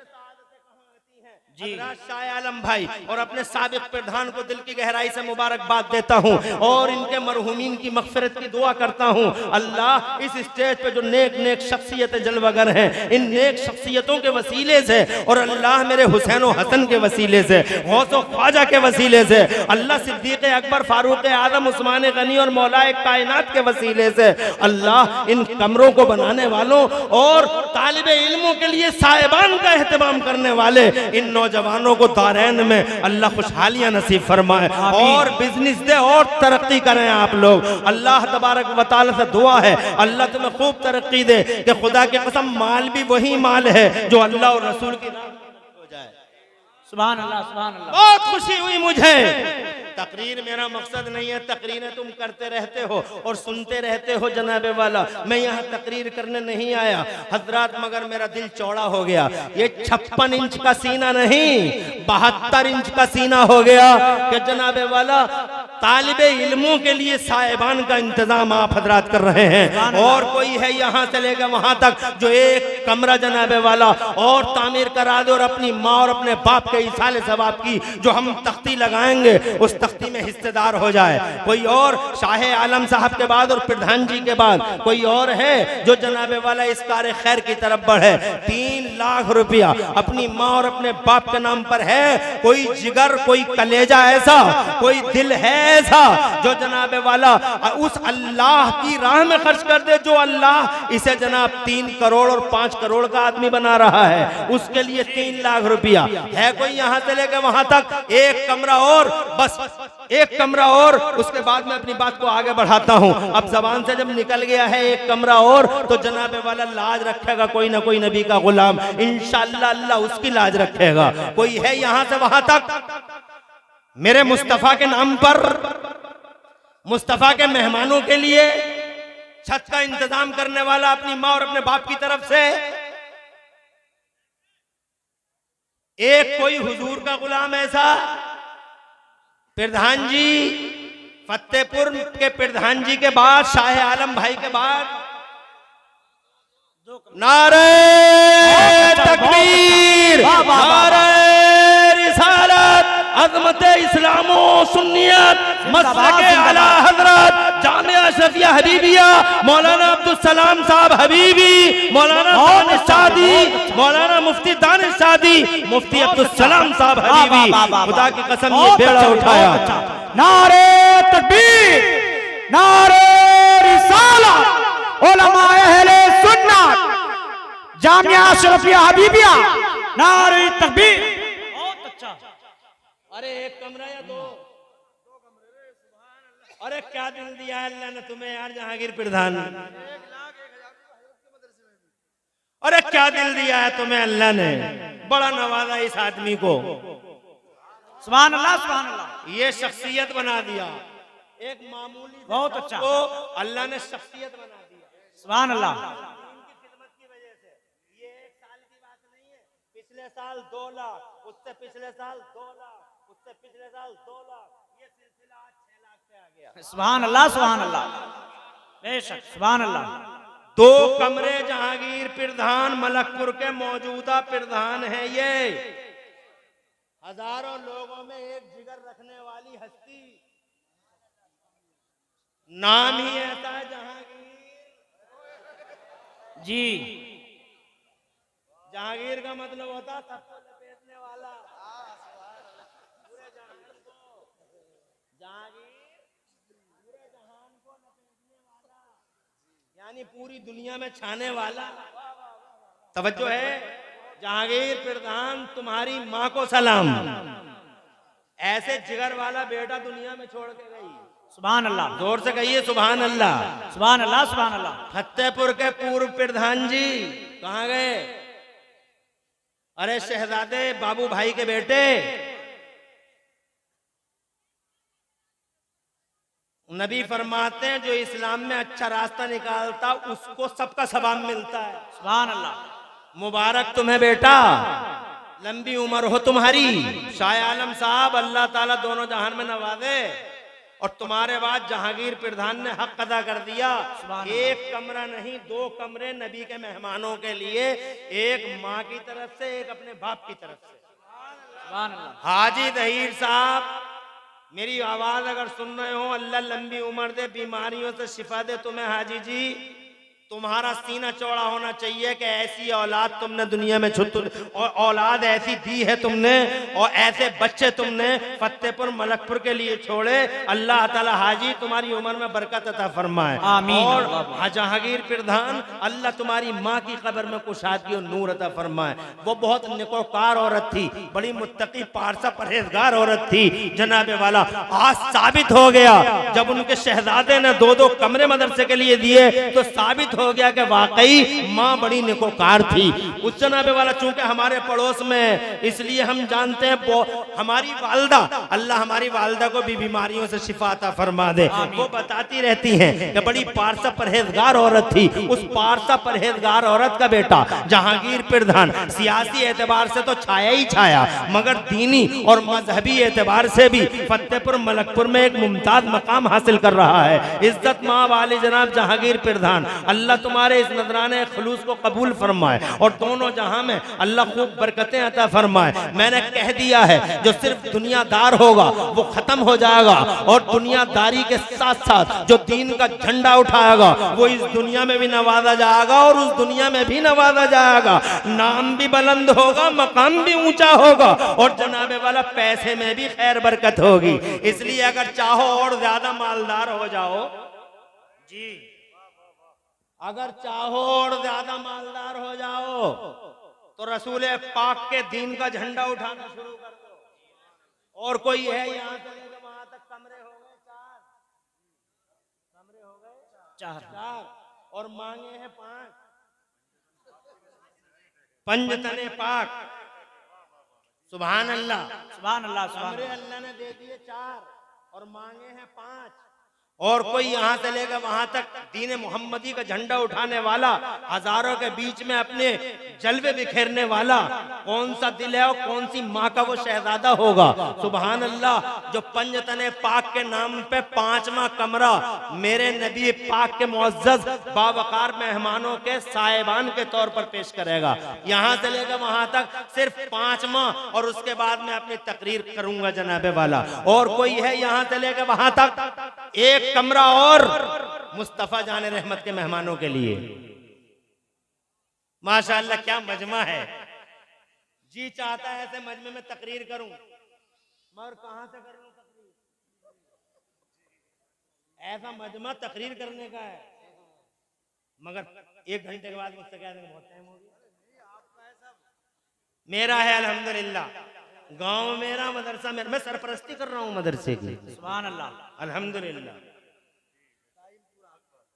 जी शाह आलम भाई और अपने साबिक प्रधान को दिल की गहराई से मुबारकबाद देता हूँ और इनके मरहूमीन की मग़फ़िरत की दुआ करता हूँ। अल्लाह इस स्टेज पे जो नेक शख्सियतें जलवागर हैं, इन नेक शख्सियतों के वसीले से और अल्लाह मेरे हुसैन व हसन के वसीले से, गौस व ख्वाजा के वसीले से, अल्लाह सिद्दीक़ अकबर, फारूक आज़म, उस्मान गनी और मौलाए कायनात के वसीले से, अल्लाह इन कमरों को बनाने वालों और तालिबे इल्मों के लिए साहिबान का एहतमाम करने वाले इन नौजवानों को दारैन में अल्लाह खुशहालियां नसीब फरमाए और बिजनेस दे और तरक्की करें आप लोग। अल्लाह तबारक व तआला से दुआ है अल्लाह तुम्हें खूब तरक्की दे कि खुदा की कसम माल भी वही माल है जो अल्लाह और रसूल की राह में हो जाए। सुभान अल्लाह सुभान अल्लाह। बहुत खुशी हुई मुझे। तकरीर मेरा मकसद नहीं है, तकरीरें तुम करते रहते हो और सुनते रहते हो जनाबे वाला। मैं यहाँ तकरीर करने नहीं आया हजरात, मगर मेरा दिल चौड़ा हो गया। ये 56 इंच का सीना नहीं 72 इंच का सीना हो गया कि जनाबे वाला तालिबे इल्मों के लिए साहिबान का इंतजाम आप हजरात कर रहे हैं और कोई है यहाँ से लेकर वहां तक जो एक कमरा जनाबे वाला और तामीर करा दे और अपनी माँ और अपने बाप के इसाले सवाब की जो हम तख्ती लगाएंगे उस तख्ती में हिस्सेदार हो जाए। कोई और शाह आलम साहब के बाद और प्रधान जी के बाद कोई और है जो जनाबे वाला इस कार्य खैर की तरफ बढ़े। 3 लाख रुपया अपनी माँ और अपने बाप के नाम पर है। कोई जिगर, कोई कलेजा ऐसा, कोई दिल है ऐसा जो जनाबे वाला उस अल्लाह की राह में खर्च कर दे जो अल्लाह इसे जनाब 3 करोड़ और 5 करोड़ का आदमी बना रहा है, उसके लिए 3 लाख रुपया है। कोई यहाँ से लेकर वहां तक एक कमरा और, बस एक कमरा और, उसके बाद मैं अपनी बात को आगे बढ़ाता हूँ। अब जबान से जब निकल गया है एक कमरा और तो जनाबे वाला लाज रखेगा कोई ना कोई नबी का गुलाम, इंशाअल्लाह अल्लाह उसकी लाज रखेगा। कोई है यहाँ से वहां तक मेरे मुस्तफा के नाम पर, मुस्तफा के मेहमानों के लिए छत का इंतजाम करने वाला अपनी माँ और अपने बाप की तरफ से एक कोई हुजूर का गुलाम ऐसा प्रधान जी, फतेहपुर के प्रधान जी के बाद, शाह आलम भाई के बाद, नारे तकबीर, नारे रिसालत, अज़मत इस्लामो सुन्नियत, मसलक आला हजरत जामिया अशरफिया हबीबिया, मौलाना अब्दुल सलाम साहब हबीबी, मौलाना दानिश सादी, मौलाना मुफ्ती दानिश सादी, मुफ्ती अब्दुल सलाम साहब हबीबी, खुदा की कसम ये बेड़ा उठाया। नारे तकबीर, नारे रिसालत, उलमा अहले सुन्नत, जामिया अशरफिया हबीबिया, नारे तकबीर। बहुत अच्छा। अरे एक कमरा या दो? अरे क्या दिल दिया है अल्लाह ने तुम्हें यार जहांगीर प्रधान, अरे क्या दिल दिया है तुम्हें अल्लाह ने, बड़ा नवाजा इस आदमी को, सुभान अल्लाह, सुभान अल्लाह। ये शख्सियत बना दिया, एक मामूली बहुत अच्छा को अल्लाह ने शख्सियत बना दिया, सुभान अल्लाह। इनकी खिदमत की वजह से। ये एक साल की बात नहीं है, पिछले साल 2 लाख, उससे पिछले साल 2 लाख, उससे पिछले साल 2 लाख, ये सिलसिला आज 6 लाख पे आ गया। सुभान अल्लाह, सुभान अल्लाह, बेशक, सुभान अल्लाह। 2 कमरे जहांगीर प्रधान मलकपुर के मौजूदा प्रधान है ये, हजारों लोगों में एक जिगर रखने वाली हस्ती, नाम ही ऐसा है जहांगीर जी। जहांगीर का मतलब होता सबको लपेटने वाला, पूरे जहान को, जहांगीर पूरे जहान को लपेटने वाला, यानी पूरी दुनिया में छाने वाला। तवज्जो है, जहांगीर प्रधान तुम्हारी माँ को सलाम, ऐसे जिगर वाला बेटा दुनिया में छोड़ के गई। सुभान अल्लाह, जोर से कहिए सुभान अल्लाह, सुभान अल्लाह, सुभान अल्लाह। फतेहपुर के पूर्व प्रधान जी कहाँ गए? अरे शहजादे बाबू भाई के बेटे, नबी फरमाते हैं जो इस्लाम में अच्छा रास्ता निकालता उसको सबका सवाब मिलता है। सुभान अल्लाह, मुबारक तुम्हें बेटा, लंबी उम्र हो तुम्हारी। शाह आलम साहब अल्लाह ताला दोनों जहान में नवाजे, और तुम्हारे बाद जहांगीर प्रधान ने हक अदा कर दिया। एक कमरा नहीं 2 कमरे नबी के मेहमानों के लिए, एक माँ की तरफ से, एक अपने बाप की तरफ से। सुभान अल्लाह। हाजी दहीर साहब, मेरी आवाज अगर सुन रहे हो, अल्लाह लंबी उम्र दे, बीमारियों से शिफा दे तुम्हें। हाजी जी, तुम्हारा सीना चौड़ा होना चाहिए कि ऐसी औलाद तुमने दुनिया में और औलाद ऐसी दी है तुमने, और ऐसे बच्चे तुमने फतेहपुर मलकपुर के लिए छोड़े। अल्लाह ताला हाजी तुम्हारी उम्र में बरकत अता फरमाए, आमीन। और जहांगीर प्रधान अल्लाह तुम्हारी माँ की कब्र में कुशादगी और नूर अता फरमाए। वो बहुत नेकोकार औरत थी, बड़ी मुत्तकी पारसा परहेजगार औरत थी। जनाबे वाला आज साबित हो गया, जब उनके शहजादे ने 2-2 कमरे मदरसे के लिए दिए तो साबित हो गया कि वाकई माँ बड़ी नेकोकार थी। उस जनाबे वाला चूंकि हमारे पड़ोस में, इसलिए हम जानते हैं हमारी वालदा, अल्लाह हमारी वालदा को भी बीमारियों से शिफा अता फरमा दे। वो बताती रहती हैं कि बड़ी पारसा परहेजगार औरत थी। उस पारसा परहेजगार औरत का बेटा जहांगीर प्रधान सियासी एतबार से तो छाया ही छाया, मगर दीनी और मजहबी एतबार से भी फतेहपुर मलकपुर में एक मुमताज मकाम हासिल कर रहा है। इज्जत माँ वाले जनाब जहांगीर प्रधान, अल्लाह तुम्हारे इस नजराने खुलूस को कबूल फरमाए और दोनों जहां में अल्लाह खूब बरकतें अता फरमाए। मैंने कह दिया है, जो सिर्फ दुनियादार होगा वो खत्म हो जाएगा, और दुनियादारी के साथ साथ जो दीन का झंडा उठाएगा वो इस दुनिया में भी नवाजा जाएगा और उस दुनिया में भी नवाजा जाएगा। नाम भी बुलंद होगा, मकाम भी ऊंचा होगा, और जनाबे वाला पैसे में भी खैर बरकत होगी। इसलिए अगर चाहो और ज्यादा मालदार हो जाओ जी, अगर चाहो और ज्यादा मालदार हो जाओ तो रसूल पाक के दीन का झंडा उठाना शुरू कर दो। और कोई है यहाँ से लेकर वहां तक कमरे हो गए 4, कमरे हो गए 4 और मांगे हैं 5। पंजतने पाक, सुभान अल्लाह, सुभान अल्लाह, सुभान कमरे अल्लाह ने दे दिए 4 और मांगे हैं 5। और कोई यहाँ से लेकर वहां तक दीन मोहम्मदी का झंडा उठाने वाला, हजारों के बीच में अपने जलवे बिखेरने वाला, कौन सा दिल है और कौन सी माँ का वो शहजादा होगा। सुभान अल्लाह। जो पंजतने पाक के नाम पे 5वां कमरा मेरे नबी पाक के मुअज्जज बावकार मेहमानों के साहिबान के तौर पर पेश करेगा। यहाँ से लेकर वहां तक सिर्फ 5वां, और उसके बाद मैं अपनी तकरीर करूंगा जनाबे वाला। और कोई है यहाँ से लेकर वहां तक एक कमरा और मुस्तफा जाने रहमत के मेहमानों के लिए। माशाअल्लाह क्या मजमा है। जी चाहता है ऐसे मजमे में तकरीर करूं, मगर कहां से कर लूं तकरीर। ऐसा मजमा तकरीर करने का है, मगर 1 घंटे के बाद मुझसे कह देंगे बहुत टाइम हो गया। मेरा है अल्हम्दुलिल्लाह, गांव मेरा, मदरसा मेरा, मैं सरपरस्ती कर रहा हूं मदरसे की। सुभान अल्लाह। अल्हम्दुलिल्लाह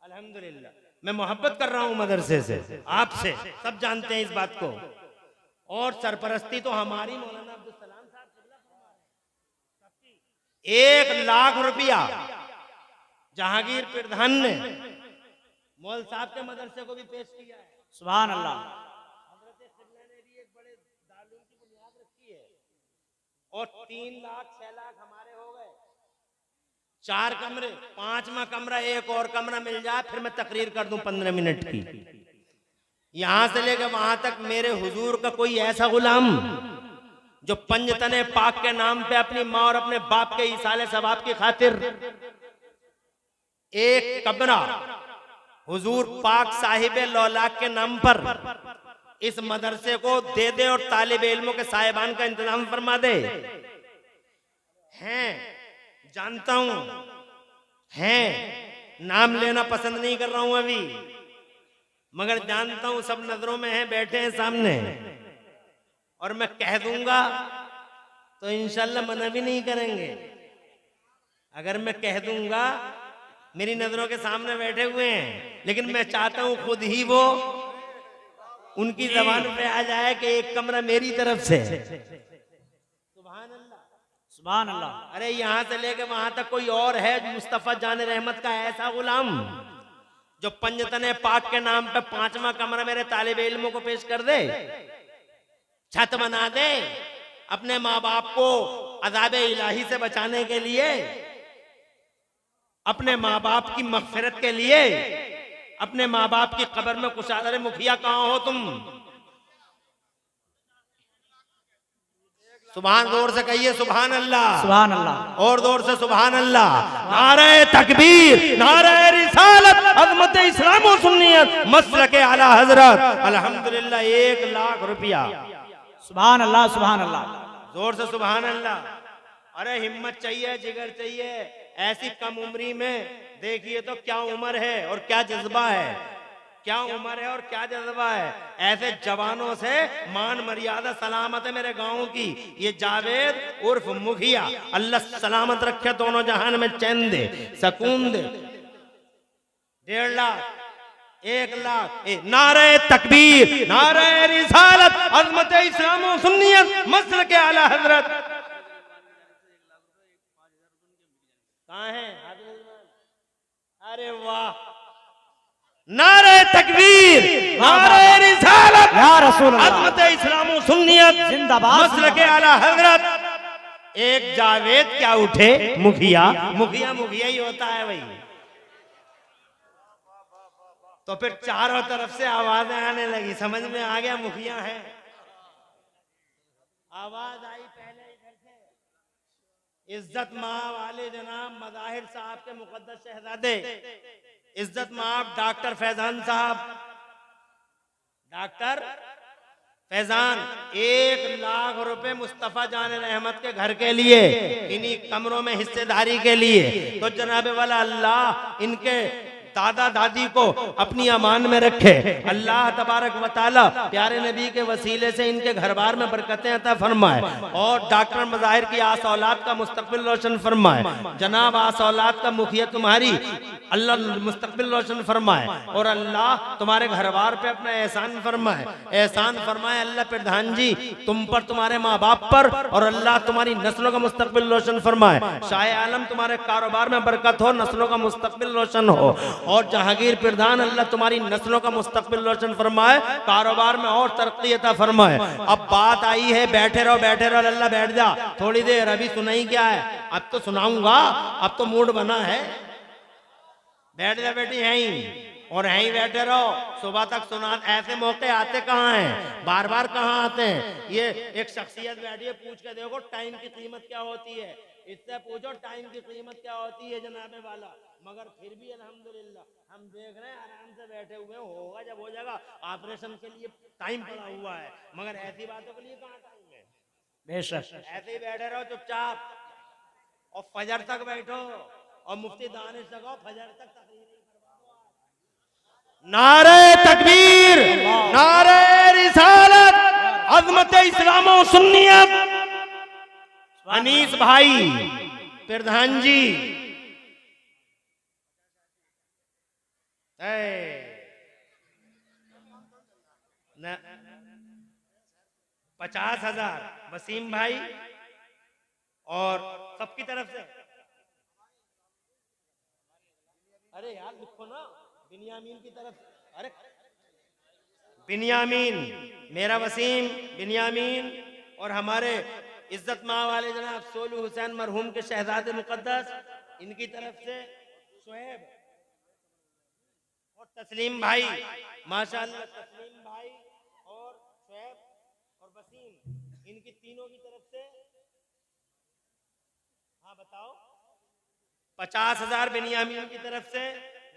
अल्हम्दुलिल्लाह। मैं मोहब्बत कर रहा हूं मदरसे से, आपसे, सब जानते हैं इस बात को। और सरपरस्ती तो हमारी मौलाना अब्दुल सलाम साहब 1 लाख रुपया जहांगीर प्रधान ने मौल साहब के मदरसे को भी पेश किया है। सुभान अल्लाह। हजरत क़िबला ने भी एक बड़े दारुल की बुनियाद रखी है। और 3 लाख 6 लाख हमारे हो गए। 4 कमरे, 5वां कमरा, एक और कमरा मिल जाए फिर मैं तकरीर कर दूं 15 मिनट की। यहां से लेकर वहां तक मेरे हुजूर का कोई ऐसा गुलाम जो पंजतने पाक के नाम पे अपनी माँ और अपने बाप के इसाले सवाब की खातिर एक कमरा हुजूर पाक साहिबे लौलाक के नाम पर इस मदरसे को दे दे और तालिब इल्मों के साहिबान का इंतजाम फरमा दे। हैं, जानता हूं, हैं, नाम लेना पसंद नहीं कर रहा हूं अभी, मगर जानता हूं सब नजरों में हैं, बैठे हैं सामने। और मैं कह दूंगा तो इंशाल्लाह मना भी नहीं करेंगे। अगर मैं कह दूंगा, मेरी नजरों के सामने बैठे हुए हैं, लेकिन मैं चाहता हूं खुद ही वो उनकी जबान पे आ जाए कि एक कमरा मेरी तरफ से। सुभान अल्लाह, सुभान अल्लाह। अरे यहां से लेकर वहां तक कोई और है मुस्तफा जाने रहमत का ऐसा गुलाम जो पंजतने पाक के नाम पे 5वां कमरा मेरे तालिब इल्मों को पेश कर दे, छत बना दे, अपने माँ बाप को अज़ाब इलाही से बचाने के लिए, अपने माँ बाप की मग़फ़िरत के लिए, अपने माँ बाप की कब्र में कुछ। अरे मुखिया कहाँ हो तुम? सुभान, जोर से कहिए सुभान अल्लाह, सुभान अल्लाह, और जोर से सुभान अल्लाह। नारे तकबीर, नारे रिसालत, अज़मत इस्लाम और सुन्नियत, मसलके आला हजरत। अल्हम्दुलिल्लाह 1 लाख रुपया। सुभान अल्लाह, सुभान अल्लाह, जोर से सुभान अल्लाह। अरे हिम्मत चाहिए, जिगर चाहिए। ऐसी कम उम्री में देखिए तो क्या उम्र है और क्या जज्बा है, क्या उम्र है और क्या जज्बा है। ऐसे जवानों से मान मर्यादा सलामत है मेरे गांव की। ये जावेद उर्फ मुखिया, अल्लाह सलामत रखे, दोनों जहान में चैन दे, सुकून दे। 1.5 लाख, 1 लाख। नारे तकबीर, नारे रिसालत, अज़मत इस्लाम व सुन्नियत, मसलके आला हजरत। कहाँ है? अरे वाह, नारे तकबीर, नारे रिसालत, या रसूल अल्लाह, अज़मत इस्लाम व सुन्नियत, जिंदाबाद, मसलके आला हजरत। एक जावेद क्या उठे, मुखिया, मुखिया मुखिया ही होता है भाई। तो फिर चारों तरफ से आवाजें आने लगी, समझ में आ गया मुखिया है। आवाज आई पहले इधर से, इज्जत माँ वाले जनाब मज़ाहिर साहब के मुकद्दस शहजादे, इज्जत माँ डॉक्टर फैजान साहब, डॉक्टर फैजान 1 लाख रुपए मुस्तफा जाने रहमत के घर के लिए, इन्हीं कमरों में हिस्सेदारी के लिए। तो जनाबे वाला अल्लाह इनके दादा दादी को अपनी अमान में रखे। अल्लाह तबारक व तआला प्यारे नबी के वसीले से इनके घर बार में बरकतें अता फरमाए और डॉक्टर मज़ाहिर की आस औलाद का मुस्तकबिल रोशन फरमाए। जनाब आस औलाद का मुखिया तुम्हारी अल्लाह मुस्तकबिल रोशन फरमाए और अल्लाह तुम्हारे घर बार पे अपना एहसान फरमाए। एहसान फरमाए अल्लाह प्रधान जी तुम पर, तुम्हारे माँ बाप पर, और अल्लाह तुम्हारी नस्लों का मुस्तकबिल रोशन फरमाए। शाह आलम तुम्हारे कारोबार में बरकत हो, नस्लों का मुस्तकबिल रोशन हो। और जहांगीर प्रधान अल्लाह तुम्हारी नस्लों का मुस्तकबिल रोशन फरमाए, कारोबार में और तरक्की अता फरमाए। अब बात आई है, बैठे रहो अल्लाह बैठ जा थोड़ी देर, अभी सुनाई क्या है, अब तो सुनाऊंगा, अब तो मूड बना है। बैठ जा बेटी, यहीं और यहीं बैठे रहो, सुबह तक सुना। ऐसे मौके आते कहाँ हैं, बार बार कहाँ आते हैं। ये एक शख्सियत बैठी है, पूछ के देखो टाइम की कीमत क्या होती है, इससे पूछो टाइम की कीमत क्या होती है जनाबे वाला। मगर फिर भी अल्हम्दुलिल्लाह हम देख रहे हैं आराम से बैठे हुए, होगा जब हो जाएगा। ऑपरेशन के लिए टाइम पड़ा हुआ है, मगर ऐसी बातों के लिए कहाँ टाइम है। बेशक ऐसे ही बैठे रहो चुपचाप और फजर तक बैठो और मुफ्ती दानिश लगाओ, फजर तक तकरीर। नारे तकबीर, नारे रिसालत, अज़मत इस्लाम और सुन्नियत। अनीस भाई प्रधान जी 50,000 वसीम भाई और सबकी तरफ से। अरे यार लिखो ना, बिनियामीन की तरफ। अरे बिनियामीन, मेरा वसीम बिनियामीन और हमारे इज्जत माँ वाले जनाब सोलू हुसैन मरहूम के शहजादे मुकद्दस, इनकी तरफ से शोएब और तस्लीम भाई, माशाअल्लाह तस्लीम भाई और शोएब और वसीम, इनकी तीनों की तरफ से। हाँ बताओ। 50,000 बिनियामीन की तरफ से,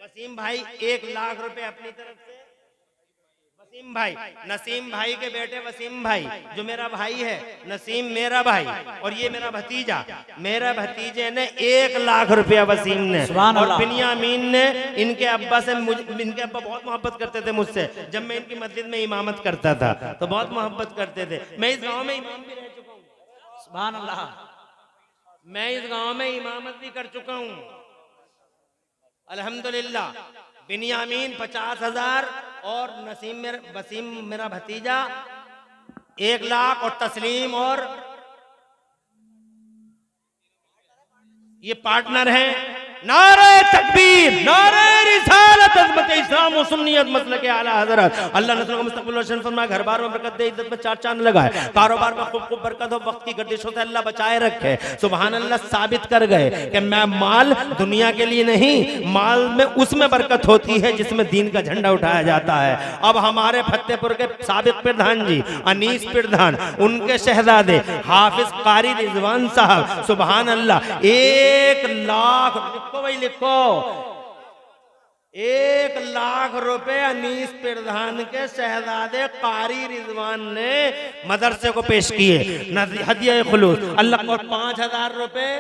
वसीम भाई 1 लाख रुपए अपनी तरफ से। वसीम भाई, नसीम भाई के बेटे वसीम भाई जो मेरा भाई है, नसीम मेरा भाई और ये मेरा भतीजा, मेरा भतीजे ने 1 लाख रुपया वसीम ने, और बिनियामीन ने इनके अब्बा से, इनके अब्बा बहुत मोहब्बत करते थे मुझसे। जब मैं इनकी मस्जिद में इमामत करता था तो बहुत मोहब्बत करते थे। मैं इस गांव में इमाम भी रह चुका हूँ, सुभान अल्लाह। मैं इस गांव में इमामत भी कर चुका हूँ अल्हम्दुलिल्लाह। बिनियामीन 50,000 और वसीम मेरा भतीजा 1 लाख और तस्लीम और ये पार्टनर हैं। नारे तकबीर, नारे रिसालत, अज़मत इस्लाम और सुन्नियत, मसलक आला हज़रत। अल्लाह नस्ल का मुस्तक़बिल रोशन फरमाए, घर बार में बरकत दे, इज्जत में 4 चांद लगाए, कारोबार में खूब खूब बरकत हो, वक्त की गर्दिशों से अल्लाह बचाए रखे। सुभान अल्लाह साबित कर गए कि मैं माल दुनिया के लिए नहीं, माल में उसमें बरकत होती है जिसमें दीन का झंडा उठाया जाता है। अब हमारे फतेहपुर के साबिक प्रधान जी अनीस प्रधान, उनके शहजादे हाफिज कारी रिजवान साहब, सुभान अल्लाह 1 लाख, लिखो भाई लिखो, 1 लाख रुपए अनीस प्रधान के शहजादे कारी रिजवान ने मदरसे को पेश किए हदिया खुलूस अल्लाह को। 5,000 रुपए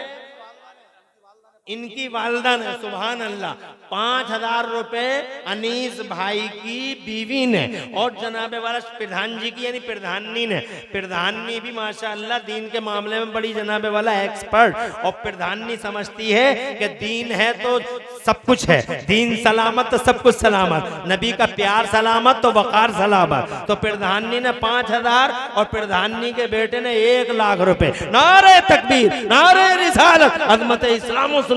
इनकी वालदा ने, सुभान अल्लाह 5,000 रुपए अनीस भाई की बीवी ने और जनाबे वाला प्रधान जी की यानी प्रधानी ने। प्रधानी भी माशाअल्लाह दीन के मामले में बड़ी जनाबे वाला एक्सपर्ट, और प्रधानी समझती है कि दीन है तो सब कुछ है, दीन सलामत तो सब कुछ सलामत, नबी का प्यार सलामत तो वकार सलामत। तो प्रधानी ने 5,000 और प्रधानी के बेटे ने 1 लाख रुपए। नारे तकबीर, नारे रिसालत, अज़मत इस्लाम और सुन्नियत।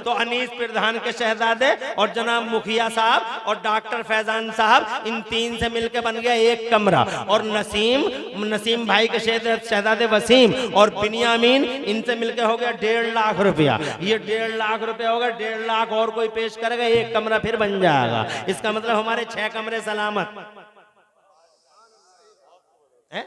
तो अनीस प्रधान के शहजादे और जनाब मुखिया साहब और डॉक्टर फैजान साहब, इन 3 से मिलकर बन गया 1 कमरा। और नसीम भाई के शहजादे वसीम और बिनियामीन, इनसे मिलकर हो गया 1.5 लाख रुपया। ये 1.5 लाख रुपया होगा, 1.5 लाख और कोई पेश करेगा, 1 कमरा फिर बन जाएगा। इसका मतलब हमारे 6 कमरे सलामत है।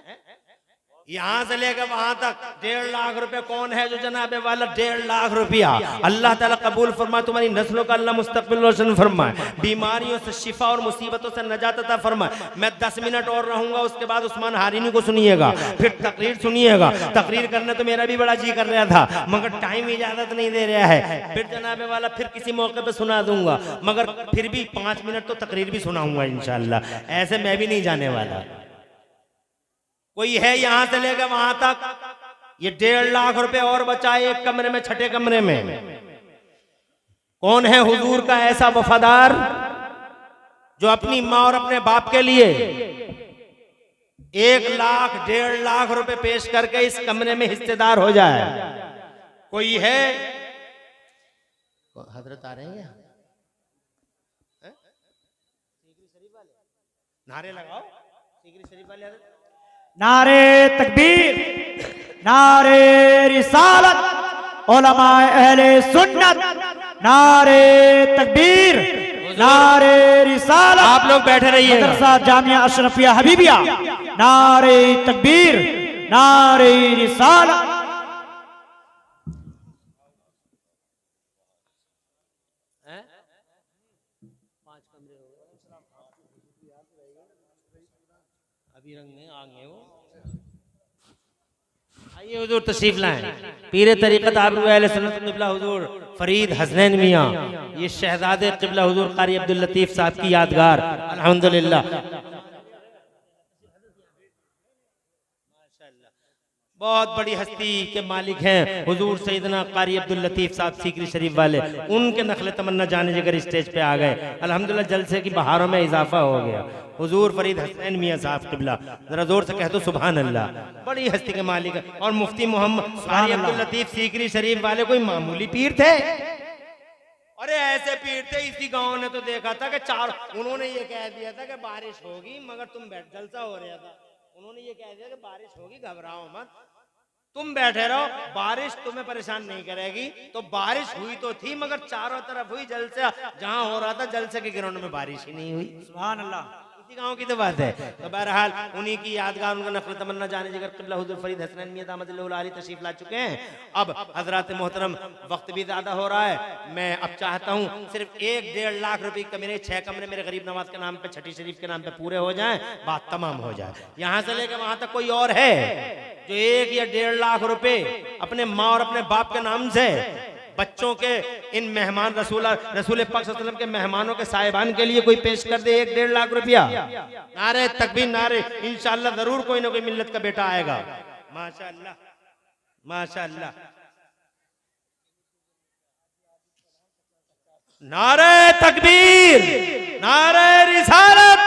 यहाँ से लेकर वहां तक 1.5 लाख रुपए कौन है जो जनाबे वाला 1.5 लाख रुपया अल्लाह ताला कबूल फरमाए, तुम्हारी नस्लों का अल्लाह मुस्तकबिल रोशन फरमाए, बीमारियों से शिफा और मुसीबतों से नजात अता फरमाए। मैं 10 मिनट और रहूंगा, उसके बाद उस्मान हारिनी को सुनिएगा, फिर तकरीर सुनिएगा। तकरीर करने तो मेरा भी बड़ा जी कर रहा था मगर टाइम इजाजत नहीं दे रहा है, फिर जनाबे वाला फिर किसी मौके पे सुना दूंगा, मगर फिर भी 5 मिनट तो तकरीर भी सुनाऊंगा इंशाअल्लाह, ऐसे मैं भी नहीं जाने वाला। कोई है यहां से लेकर वहां तक ये 1.5 लाख रुपए और बचाए एक कमरे में, छठे कमरे में। कौन है हुजूर का ऐसा वफादार जो अपनी माँ और अपने बाप के लिए 1 लाख 1.5 लाख रुपए पेश करके इस कमरे में हिस्सेदार हो जाए? कोई है? हजरत आ रहे हैं क्या? नारे लगाओ सीकरी शरीफ वाले। नारे तकबीर, नारे रिसालत, उलमाए अहले सुन्नत, नारे तकबीर, नारे रिसालत। आप लोग बैठे रहिए। मदरसा जामिया अशरफिया हबीबिया, नारे तकबीर, नारे रिसालत। अभी रंग में आगे हो। आइए हुजूर तशरीफ लाएं। पीर तरीक़त आबरू अहले सुन्नत क़िबला हुजूर फरीद हसनैन मियां, ये शहजादे क़िबला हुजूर कारी अब्दुल लतीफ़ साहब की यादगार अल्हम्दुलिल्लाह बहुत बड़ी हस्ती के मालिक हैं हुजूर सैयदना कारी अब्दुल लतीफ़ साहब सीकरी शरीफ वाले। उनके नखले तमन्ना जाने जगह स्टेज पे आ गए। अल्हम्दुलिल्लाह जलसे की बहारों में इजाफा हो गया। हुजूर फरीद हसनैन मियां साहब क़िबला, जरा जोर से कह दो सुभान अल्लाह। बड़ी हस्ती के मालिक है। और मुफ्ती मोहम्मद कारी अब्दुल लतीफ़ सीकरी शरीफ वाले कोई मामूली पीर थे? अरे ऐसे पीर थे, इसी गांव ने तो देखा था कि उन्होंने ये कह दिया था कि बारिश होगी, मगर तुम बैठ, जलसा हो रहा था, उन्होंने ये कह दिया कि बारिश होगी, घबराओ मत, तुम बैठे रहो, बारिश तुम्हें परेशान नहीं करेगी। तो बारिश हुई तो थी मगर चारों तरफ हुई, जलसा जहां हो रहा था जलसे के ग्राउंड में बारिश ही नहीं हुई। सुभान अल्लाह, इसी गांव की तो बात है। तो बहरहाल उन्हीं की यादगार, उनका नखल तमन्ना जाने जिगर क़िबला हुजूर फरीद हसनैन मियां दामदिल्लाहु आली तशरीफ ला चुके हैं। अब हजरात मोहतरम वक्त भी ज्यादा हो रहा है, मैं अब चाहता हूँ सिर्फ 1-1.5 लाख रुपए का मेरे 6 कमरे मेरे गरीब नवाज के नाम पे, छठी शरीफ के नाम पे पूरे हो जाएं, बात तमाम हो जाए। यहाँ से लेकर वहां तक कोई और है जो 1 या 1.5 लाख रुपए अपने माँ और अपने बाप के नाम से बच्चों के इन मेहमान रसूल पाक सल्लल्लाहु अलैहि वसल्लम के मेहमानों के साहिबान के लिए कोई पेश कर दे 1-1.5 लाख रुपया? नारे तकबीर, नारे, इंशाअल्लाह जरूर कोई ना कोई मिल्लत का बेटा आएगा। माशाअल्लाह माशाअल्लाह। नारे तकबीर, नारे रिसालत,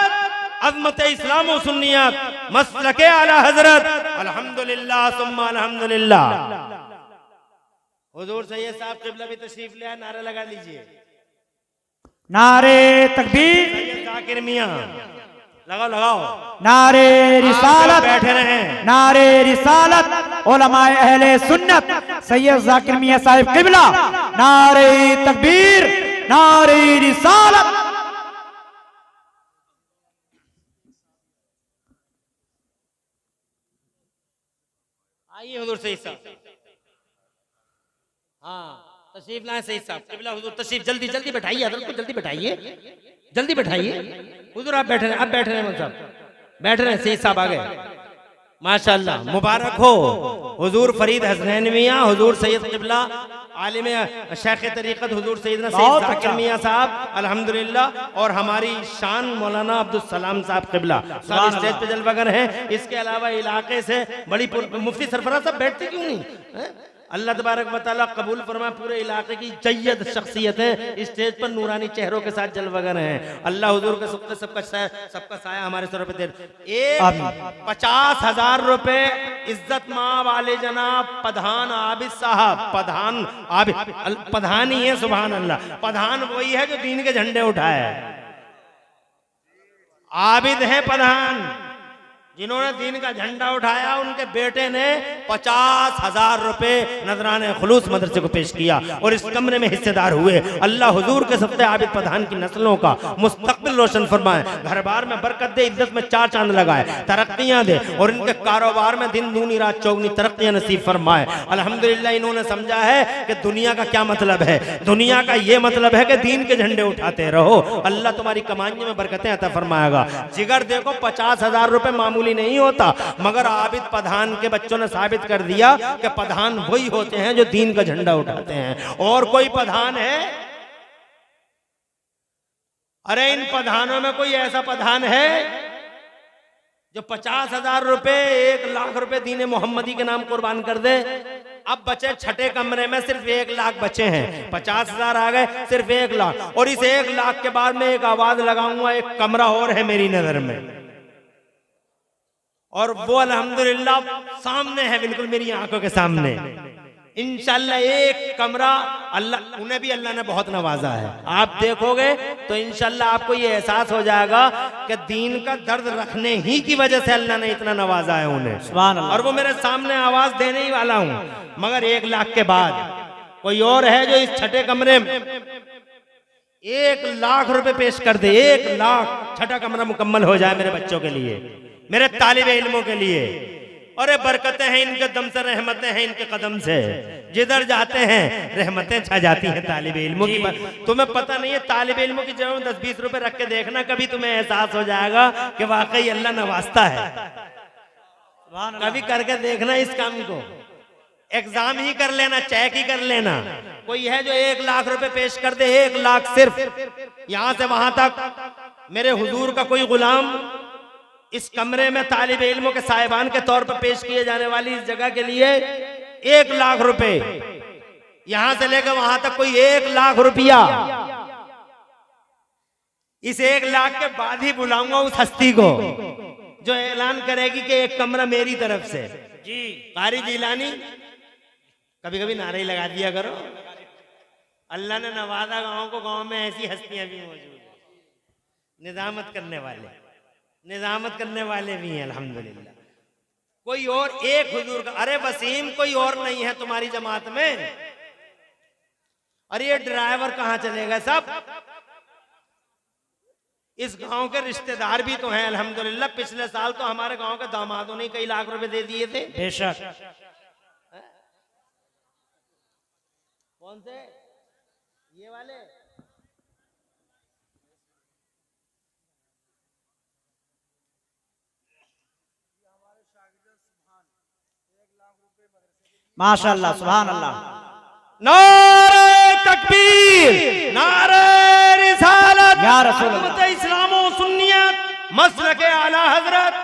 अज़मत इस्लाम व सुन्नियत, मसलके आला हजरत, अल्हम्दुलिल्लाह सुम्मा अल्हम्दुलिल्लाह। हुजूर सैयद साहब क़िबला भी तशरीफ ले आए, नारा लगा लीजिए। नारे तकबीर, सैयद जाकिर मियां लगाओ लगाओ। नारे रिसालत, बैठे रहे। नारे रिसालत, उलमाए अहले सुन्नत, सैयद जाकिर मियां साहिब क़िबला, नारे तकबीर, नारे रिसालत। आइए हुजूर सैयद साहब, हाँ तशरीफ लाए सैयद साहब क़िबला हुजूर तशरीफ, जल्दी जल्दी बैठाइए, हजरत को जल्दी बैठाइए, जल्दी बैठाइए। हुजूर आप बैठ रहे हैं, अब बैठ रहे हैं साहब, बैठ रहे हैं, सैयद साहब आ गए। माशाअल्लाह, मुबारक हो हुजूर फरीद हसनैन मियां, हुजूर सैयद क़िबला आलिम शेख तरीक़त हुजूर सैयदना सैयद जाकिर मियां साहब अल्हम्दुलिल्लाह, और हमारी शान मौलाना अब्दुल सलाम साहब क़िबला सब स्टेज पे जलवागर हैं। इसके अलावा इलाके से बड़ी मुफ्ती सरफराज साहब बैठते क्यों नहीं? अल्लाह तबारक व तआला कबूल फरमाए। पूरे इलाके की जय्यद शख्सियतें स्टेज पर नूरानी चेहरों के साथ जलवागर हैं। अल्लाह हुजूर के सबका साया हमारे सरों पे दे। 50,000 रुपए इज्जत माँ वाले जनाब पधान आबिद साहब, पधान ही है, सुभान अल्लाह। पधान वही है जो दीन के झंडे उठाए, आबिद है पधान जिन्होंने दीन का झंडा उठाया, उनके बेटे ने 50,000 रुपए नजराने खुलूस मदरसे को पेश किया और इस कमरे में हिस्सेदार हुए। अल्लाह हुजूर के सबसे आबिद प्रधान की नस्लों का मुस्तकबिल रोशन फरमाए, घर बार में बरकत दे, इज्जत में 4 चांद लगाए, तरक्कियां दे और इनके कारोबार में दिन दूनी रात चौगनी तरक्कियां नसीब फरमाए। अल्हम्दुलिल्लाह इन्होंने समझा है कि दुनिया का क्या मतलब है। दुनिया का ये मतलब है कि दीन के झंडे उठाते रहो, अल्लाह तुम्हारी कमाई में बरकतें अता फरमाएगा। जिगर देखो 50,000 रुपए मामूली नहीं होता, मगर आबिद प्रधान के बच्चों ने साबित कर दिया कि प्रधान वही होते हैं जो दीन का झंडा उठाते हैं। और कोई प्रधान है? अरे इन प्रधानों में कोई ऐसा प्रधान है जो 50,000 रुपए 1,00,000 रुपए दीन मोहम्मदी के नाम कुर्बान कर दे? अब बचे छठे कमरे में सिर्फ 1,00,000 बचे हैं, 50,000 आ गए, सिर्फ 1,00,000। और इस 1,00,000 के बाद में एक आवाज लगाऊंगा, एक कमरा और है मेरी नजर में, और वो अल्हम्दुलिल्लाह सामने है, बिल्कुल मेरी आंखों के सामने। इंशाल्लाह एक कमरा अल्लाह, उन्हें भी अल्लाह ने बहुत नवाजा है। आप देखोगे तो इंशाल्लाह आपको ये एहसास हो जाएगा कि दीन का दर्द रखने ही की वजह से अल्लाह ने इतना नवाजा है उन्हें, सुभान अल्लाह। और वो मेरे सामने आवाज देने ही वाला हूं, मगर 1,00,000 के बाद कोई और है जो इस छठे कमरे में 1,00,000 रुपए पेश कर दे। 1,00,000 छठा कमरा मुकम्मल हो जाए मेरे बच्चों के लिए, मेरे तालिबे इल्मों के लिए। और बरकतें हैं इनके दम से, रहमतें हैं इनके कदम से, जिधर जाते हैं रहमतें छा जाती हैं तालिबे इल्मों की। तुम्हें पता नहीं है, तालिबे इल्मों की जगह 10-20 रुपए रख के देखना, कभी तुम्हें एहसास हो जाएगा कि वाकई अल्लाह नवाजता है। कभी करके देखना इस काम को, एग्जाम ही कर लेना, चेक ही कर लेना। कोई है जो 1,00,000 रुपए पेश कर दे, 1,00,000 सिर्फ यहां से वहां तक। मेरे हुजूर का कोई गुलाम इस कमरे में तालिब इल्मों के साहिबान के तौर पर पेश किए जाने वाली इस जगह के लिए 1,00,000 रुपए, यहां से लेकर वहां तक कोई 1,00,000 रुपया, इस 1,00,000 के बाद ही बुलाऊंगा उस हस्ती को जो ऐलान करेगी कि एक कमरा मेरी तरफ से। जी कारी जिलानी, कभी कभी नारे लगा दिया करो। अल्लाह ने नवादा गांव को, गांव में ऐसी हस्तियां भी मौजूद है, निजामत करने वाले, निजामत करने वाले भी हैं अल्हम्दुलिल्लाह। कोई और एक हुजूर का, अरे वसीम कोई और नहीं है तुम्हारी जमात में? अरे ये ड्राइवर कहां चलेगा? सब इस गांव के रिश्तेदार भी तो हैं अल्हम्दुलिल्लाह। पिछले साल तो हमारे गांव के दामादों ने कई लाख रुपए दे दिए थे। बेशक। कौन से? ये वाले। माशाअल्लाह, सुभान अल्लाह। नारे तकबीर, नारे रिसालत, या रसूल अल्लाह, इस्लाम व सुन्नियत, मसलके आला हजरत।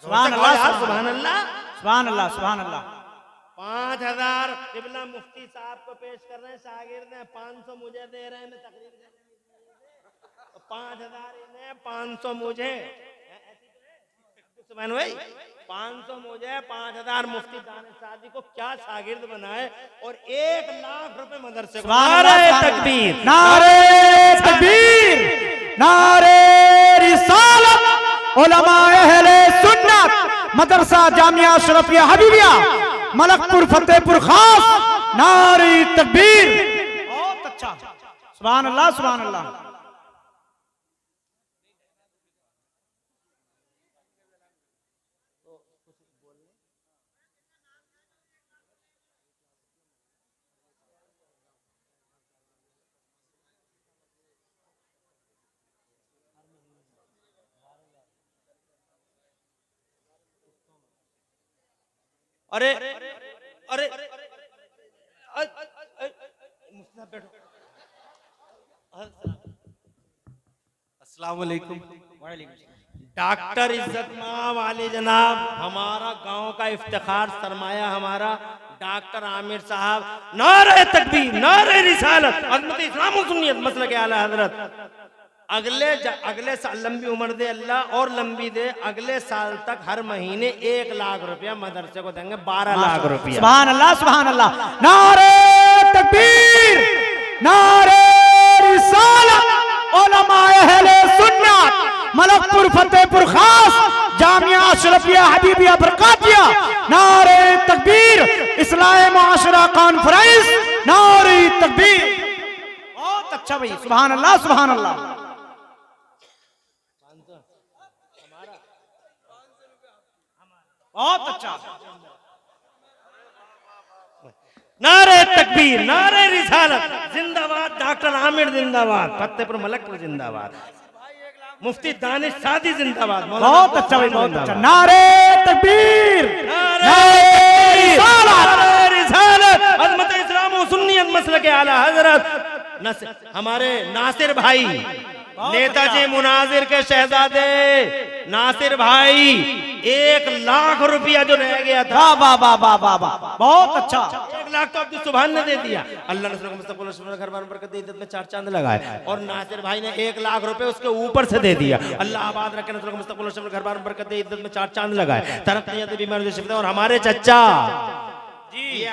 सुभान अल्लाह, सुभान अल्लाह, सुभान अल्लाह, सुभान अल्लाह। 5,000 किबला मुफ्ती साहब को पेश कर रहे हैं, शागिर्द हैं। 500 मुझे दे रहे हैं, मैं तकरीर कर 5,000 इन्हें, 500 मुझे। सुभान भाई, 500 मुझे, 5,000 मुफ्ती दानिश सादी को क्या शागिर्द बनाए, और 1,00,000 रुपए मदरसे को। नारे तकबीर, नारे तकबीर, नारे रिसालत, उलमा अहले सुन्नत, मदरसा जामिया अशरफिया हबीबिया, मलकपुर फतेहपुर खास, नारे तकबीर। बहुत अच्छा, सुभान अल्लाह, सुभान अल्लाह। अरे अरे अस्सलाम वालेकुम। डॉक्टर इज्जत वाले जनाब, हमारा गांव का इफ्तिखार, सरमाया हमारा डॉक्टर आमिर साहब। नारे तकबीर, नारे रिसालत, अज़मत इस्लाम व सुन्नियत, मसलक आला हजरत। अगले साल लंबी उम्र दे अल्लाह, और लंबी दे। अगले साल तक हर महीने 1,00,000 रुपया मदरसे को देंगे, 12,00,000 रुपया। सुभान अल्लाह, सुभान अल्लाह। नारे तकबीर, नारे रिसालत, उलमा अहले सुन्नत, मलकपुर फतेहपुर खास, जामिया अशरफिया हबीबिया बरकातिया, नारे तकबीर, इस्लाह मुआशरा कॉन्फ्रेंस, नारे तकबीर। बहुत अच्छा भाई, सुभान अल्लाह सुभान अल्लाह। बहुत अच्छा। नारे तकबीर, नारे रिसालत, जिंदाबाद डॉक्टर आमिर जिंदाबाद, फतेहपुर मलकपुर जिंदाबाद, मुफ्ती दानिश सादी जिंदाबाद। बहुत अच्छा भाई, बहुत अच्छा। नारे तकबीर, नारे रिसालत, अज़मत इस्लाम व सुन्नियत मसलक आला हजरत हमारे नासिर भाई, नेताजी मुनाजिर के शहजादे नासिर भाई, 1 लाख रुपया जो रह गया था, वाह वाह वाह वाह वाह, बहुत अच्छा। 1 लाख तो अब्दुल सुभान ने दे दिया। अल्लाह ने मुस्तक़बिल घर बरकत दे, इज्जत में 4 चांद लगाए। और नासिर भाई ने 1 लाख रुपए उसके ऊपर से दे दिया। अल्लाह आबाद रखे, मुस्तक़बिल घर बरकत दे, इज्जत में 4 चांद लगाए। तरक्की बीमारी शिफा। और हमारे चचा जी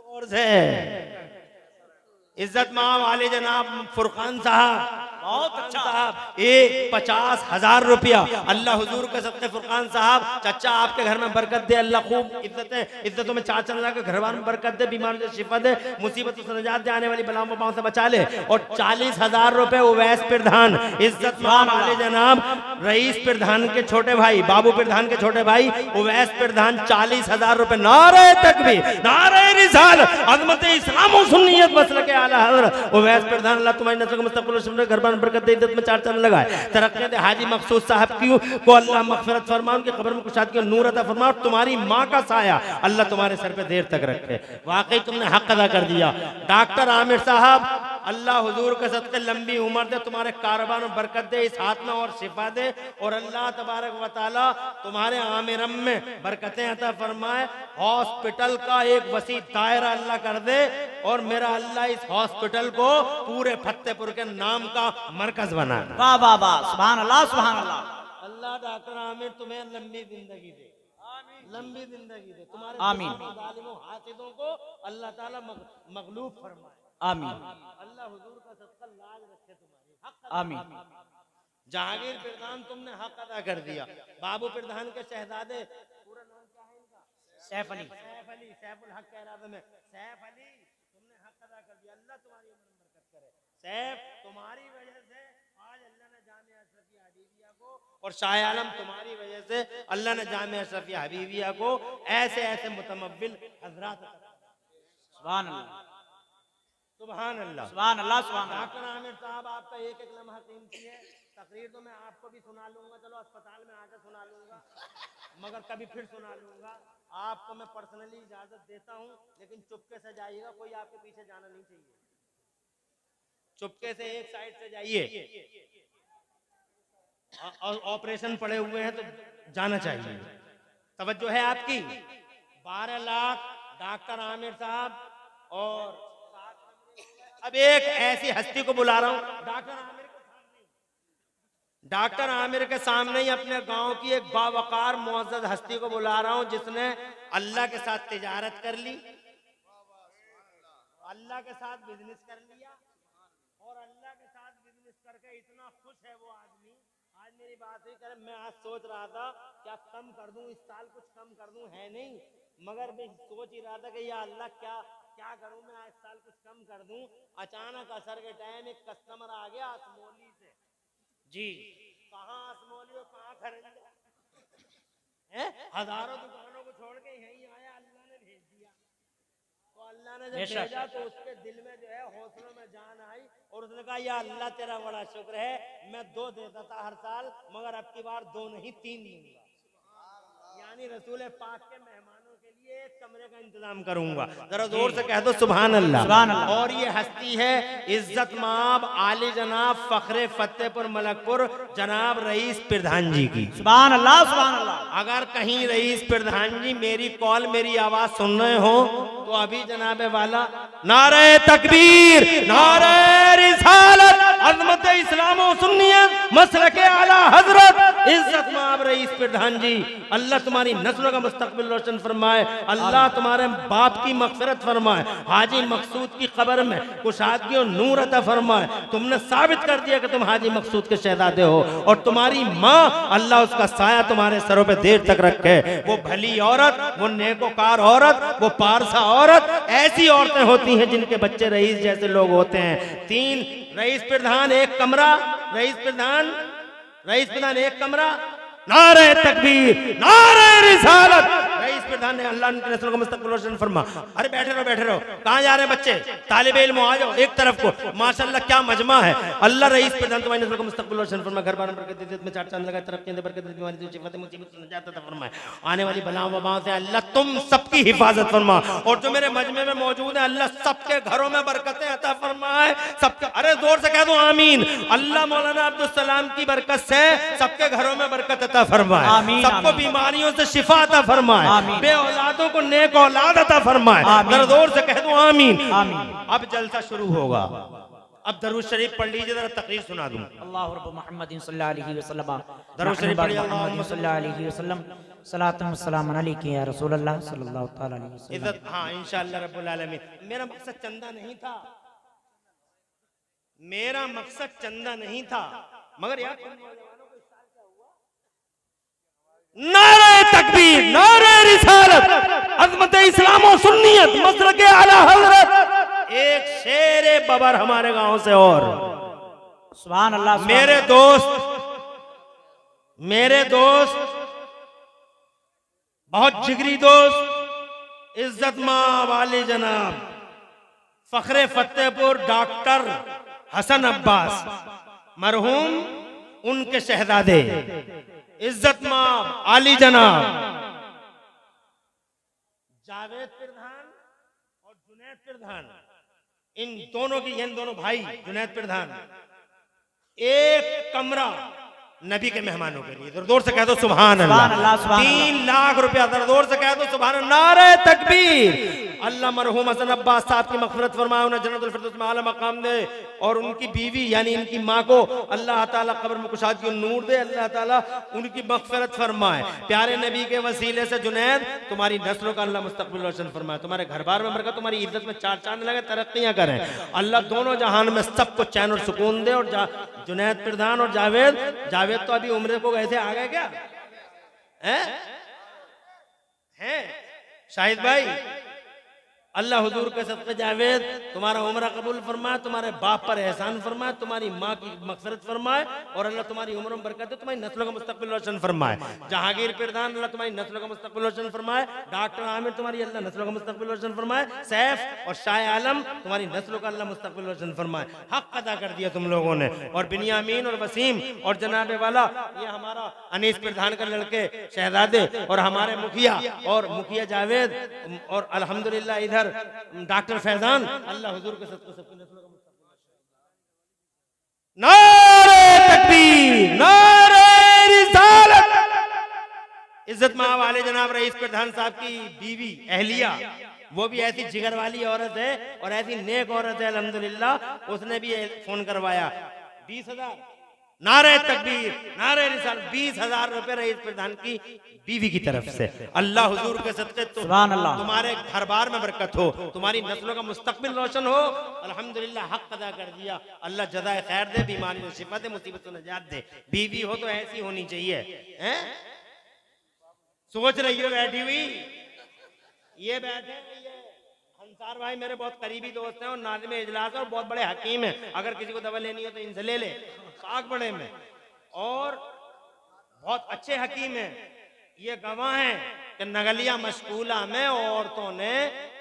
और से इज्जत मां वाले जनाब फुरकान साहब, बहुत अच्छा साहब, 50,000 रुपया अल्लाह हुजूर के सदक़े फुरकान साहब, चचा आपके घर में बरकत दे, अल्लाह खूब इज्जतों में 4 चांद लगा के घरवार में बरकत दे, बीमार से शिफा दे, मुसीबत से निजात दे, आने वाली बलाओं वबाओं से बचा ले। और 40,000 रुपए उवैस प्रधान, इज्जत मां वाले जनाब रईस प्रधान के छोटे भाई, बाबू प्रधान के छोटे भाई उवैस प्रधान, 40,000 रुपए। नारे तकबीर, नारे रिसालत, अज़मत इस्लाम व सुन्नियत मसलक आला हज़रत उवैस प्रधान, अल्लाह तुम्हारी नस्ल को मुस्तक़बिल घर बरकत दे, इज्जत में 4 चांद लगाए। तरक्की दे। हाजी मकसूद साहब की को अल्लाह मग़फ़िरत फरमा, उनकी कब्र में कुशादगी और नूर अता फरमा। और तुम्हारी माँ का साया अल्लाह तुम्हारे सर पे देर तक रखे। वाकई तुमने हक अदा कर दिया। डॉक्टर आमिर साहब, अल्लाह हुजूर के सदक़े लंबी उम्र दे, तुम्हारे कारोबार में बरकत दे, इस हाथ में और शिफा दे। और अल्लाह तबारक व तआला तुम्हारे आमिरम में बरकतें अता फरमाए। हॉस्पिटल का एक वसी दायरा अल्लाह कर दे। और मेरा अल्लाह इस हॉस्पिटल को पूरे फतेहपुर के नाम का मरकज बना। वाह वाह वाह, सुभान अल्लाह सुभान अल्लाह। अल्लाह डॉक्टर आमिर तुम्हें लंबी जिंदगी दे, लंबी जिंदगी दे। तुम्हारे आमीन। जालिमों हासिदों को अल्लाह ताला मगलूब फरमाए। आमीन। अल्लाह हुजूर का सदका लाज रखे तुम्हारी, हक आमीन। जहांगीर प्रधान तुमने हक अदा कर दिया। बाबू प्रधान के शहजादे, पूरा नाम क्या है इनका? सैफ अली। सैफ अली, सैफुल हक कह रहा था मैं। सैफ अली तुमने हक अदा कर दिया। अल्लाह तुम्हारी उम्र में बरकत करे। सैफ तुम्हारी वजह से आज अल्लाह ने जामिया अशरफिया हबीबिया को, और शाह आलम तुम्हारी वजह से अल्लाह ने जामिया अशरफिया हबीबिया को ऐसे ऐसे मुतमव्विल हजरात। सुभान अल्लाह सुभान अल्लाह सुभान अल्लाह सुभान अल्लाह। डॉक्टर आमिर साहब, आपका एक एक लम्हा कीमती है। तकरीर तो मैं आपको भी सुना लूंगा, चलो अस्पताल में आकर सुना लूंगा, मगर कभी फिर सुना लूंगा। आपको मैं पर्सनली इजाजत देता हूं, लेकिन चुपके से जाइएगा, कोई आपके पीछे जाना नहीं चाहिए। चुपके से एक साइड से जाइए। और ऑपरेशन पड़े हुए हैं तो जाना चाहिए। तवज्जो है आपकी। 12 लाख डॉक्टर आमिर साहब। और अब एक ऐसी हस्ती को बुला रहा हूं, डॉक्टर आमिर के सामने ही अपने गांव की एक बावकार मुअज़्ज़ज़ हस्ती को बुला रहा हूं, जिसने अल्लाह के साथ तिजारत कर ली, अल्लाह के साथ बिजनेस कर लिया, और अल्लाह के साथ बिजनेस करके इतना खुश है वो आदमी। आज मेरी बात ही करे, मैं आज सोच रहा था क्या कम कर दूं इस साल, कुछ कम कर दूं, है नहीं, मगर मैं सोच ही रहा था कि या अल्लाह क्या करूं मैं, इस साल कुछ कम कर दूं। अचानक असर के टाइम एक कस्टमर आ गया असमोली से। जी, कहाँ असमोली और कहाँ खरंजा है, हजारों दुकानों को छोड़ के यहीं आया, अल्लाह ने भेज दिया। तो अल्लाह ने जब भेजा तो उसके दिल में जो है हौसलों में जान आई, और उसने कहा या अल्लाह तेरा बड़ा शुक्र है, मैं 2 देता था हर साल, मगर अब की बार 2 नहीं 3 दूंगा। यानी रसूल पाक के मेहमानों के लिए एक कमरे का इंतजाम करूंगा। जरा जोर से कह दो सुभान अल्लाह। सुभान अल्लाह। और ये हस्ती है इज्जत माब आली जनाब फखरे फतेहपुर मलकपुर जनाब रईस प्रधान जी की। सुभान अल्लाह सुभान अल्लाह। अगर कहीं रईस प्रधान जी मेरी कॉल मेरी आवाज सुन रहे हो तो अभी जनाबे वाला नारे तकबीर, नारे रिसालत, अज़मत इस्लाम व सुन्नियत मसलके आला हजरत इज्जत माब रईस प्रधान जी, अल्लाह तुम्हारी नस्लों का मुस्तकबिल रोशन फरमाए, अल्लाह तुम्हारे बाप की मगफिरत फरमाए, हाजी मकसूद की कब्र में कुशादगी और नूर अता फरमाए। तुमने साबित कर दिया कि तुम हाजी मकसूद के शहजादे हो, और तुम्हारी माँ अल्लाह उसका साया तुम्हारे सरों पे देर तक रखे। वो भली औरत, वो नेकोकार औरत, वो पारसा औरत, ऐसी औरतें होती हैं जिनके बच्चे रईस जैसे लोग होते हैं। 3 रईस प्रधान एक कमरा, रईस प्रधान एक कमरा, नारे तकबीर, नारे रिसालत। रईस प्रधान ने अल्लाह के रसूल को मुस्तकबिल रोशन फरमा। अरे बैठे रहो, कहाँ जा रहे हैं बच्चे? तालिब इल्म आ जाओ एक तरफ को। माशाअल्लाह क्या मजमा है। अल्लाह रईस प्रधान तुम्हारे रसूल को मुस्तकबिल रोशन फरमा, घर बार बरकत दे, में चार चांद लगा, तरक्की दे, बरकत दे, बीमारी से शिफा दे, मुसीबत से निजात अता फरमाए। आने वाली बलाओं वबाओं से अल्लाह तुम सबकी हिफाजत फरमा, और जो मेरे मजमे में मौजूद है अल्लाह सबके घरों में बरकतें अता फरमाए। सबके, अरे जोर से कह दो आमीन। अल्लाह मौलाना अब्दुल सलाम की बरकत से सबके घरों में बरकत अता फरमाए, सबको बीमारियों से शिफा अता फरमाए, बे औलादों को नेक औलाद अता फरमाए। जरा जोर से कह दो आमीन। अब जलसा शुरू होगा। अब दरूद शरीफ पढ़ लीजिए, जरा तकरीर सुना दूं। अल्लाह रब्बु मुहम्मदिन सल्लल्लाहु अलैहि वसल्लम, दरूद शरीफ पढ़िए। मुहम्मद सल्लल्लाहु अलैहि वसल्लम, सलातु व सलाम अलैका या रसूल अल्लाह सल्लल्लाहु तआला अलैहि वसल्लम। इज्जत, हाँ इंशाअल्लाह रब्बुल आलमीन। मेरा मकसद चंदा नहीं था, मेरा मकसद चंदा नहीं था, मगर यार नारे तकबीर, नारे रिसालत, अज़मत इस्लाम और सुन्नियत, मसलक आला हज़रत। एक शेर बबर हमारे गांव से, और सुभान अल्लाह। मेरे दोस्त बहुत जिगरी दोस्त, इज्जत मां वाले जनाब फखरे फतेहपुर डॉक्टर हसन अब्बास मरहूम, उनके शहजादे इज्जत मां आली जनाब जावेद प्रधान और जुनैद प्रधान, इन दोनों की, इन दोनों भाई जुनैद प्रधान एक कमरा नबी के मेहमानों के लिए, जोर से कह दो सुभान अल्लाह। 3 लाख रुपया, जोर से कह दो सुभान अल्लाह, नारे तकबीर। अल्लाह मरहूम हसन अब्बास साहब की मग़फ़िरत फरमाए, उन्हें जन्नतुल फ़िरदौस में आला मकाम दे, और उनकी बीवी यानी इनकी माँ को अल्लाह ताला कब्र में कुशादगी और नूर दे, अल्लाह ताला उनकी मग़फ़िरत फरमाए। प्यारे नबी के वसीले से जुनैद तुम्हारी नस्लों का अल्लाह मुस्तक़बिल रोशन फरमाए, तुम्हारे घर बार में बरकत, तुम्हारी इज्जत में चार चांद लगे, तरक्कियां करें। अल्लाह दोनों जहान में सबको चैन और सुकून दे। और जुनैद प्रधान और जावेद तो अभी उम्र को ऐसे आ गए क्या हैं शाहिद भाई? अल्लाह हुजूर के सदक़े जावेद तुम्हारा उम्र कबूल फरमाए, तुम्हारे बाप पर एहसान फरमाए, तुम्हारी माँ की मग़फ़िरत फरमाए, और अल्लाह तुम्हारी उम्र में बरकत दे, तुम्हारी नस्लों का मुस्तक़बिल रोशन फरमाए। जहांगीर प्रधान अल्लाह तुम्हारी नस्लों का मुस्तक़बिल रोशन फरमाए, डॉक्टर आमिर तुम्हारी अल्लाह नस्लों का मुस्तक़बिल रोशन फरमाए, सैफ और शाह आलम तुम्हारी नस्लों का अल्लाह मुस्तक़बिल रोशन फरमाए। हक अदा कर दिया तुम लोगों ने। और बिनियामीन और वसीम और जनाबे वाला ये हमारा अनीस प्रधान का लड़के शहजादे, और हमारे मुखिया जावेद, और अल्हम्दुलिल्लाह इधर डॉक्टर फैजान, अल्लाह हुजूर के सदक़े सबकी नस्लों का मुस्तक़बिल। नारे तकबीर, नारे रिसालत। इज्जत मां वाले जनाब रईस प्रधान साहब की बीवी अहलिया, वो भी ऐसी जिगर वाली औरत है और ऐसी नेक औरत है अल्हम्दुलिल्लाह। उसने भी फोन करवाया 20,000, नारे तकबीर, नारे रिसालत, 20,000 रुपए रईस प्रधान की बीवी की तरफ से। अल्लाह हुजूर के सदक़े तुम्हारे घर बार में बरकत हो, तुम्हारी नस्लों का मुस्तक़बिल रोशन हो। अल्हम्दुलिल्लाह हक अदा कर दिया। अल्लाह जज़ाए खैर दे, बीमारी में शिफा दे, मुसीबत से निजात दे। बीवी हो तो ऐसी होनी चाहिए, हैं? सोच रही हो बैठी हुई, ये बैठे अंसार भाई मेरे बहुत करीबी दोस्त हैं और नाज़िम इजलास है और बहुत बड़े हकीम हैं। अगर किसी को दवा लेनी हो तो इनसे ले ले, साग बड़े में, और बहुत अच्छे हकीम हैं। ये गवाह हैं कि नगलिया मशगूला में औरतों ने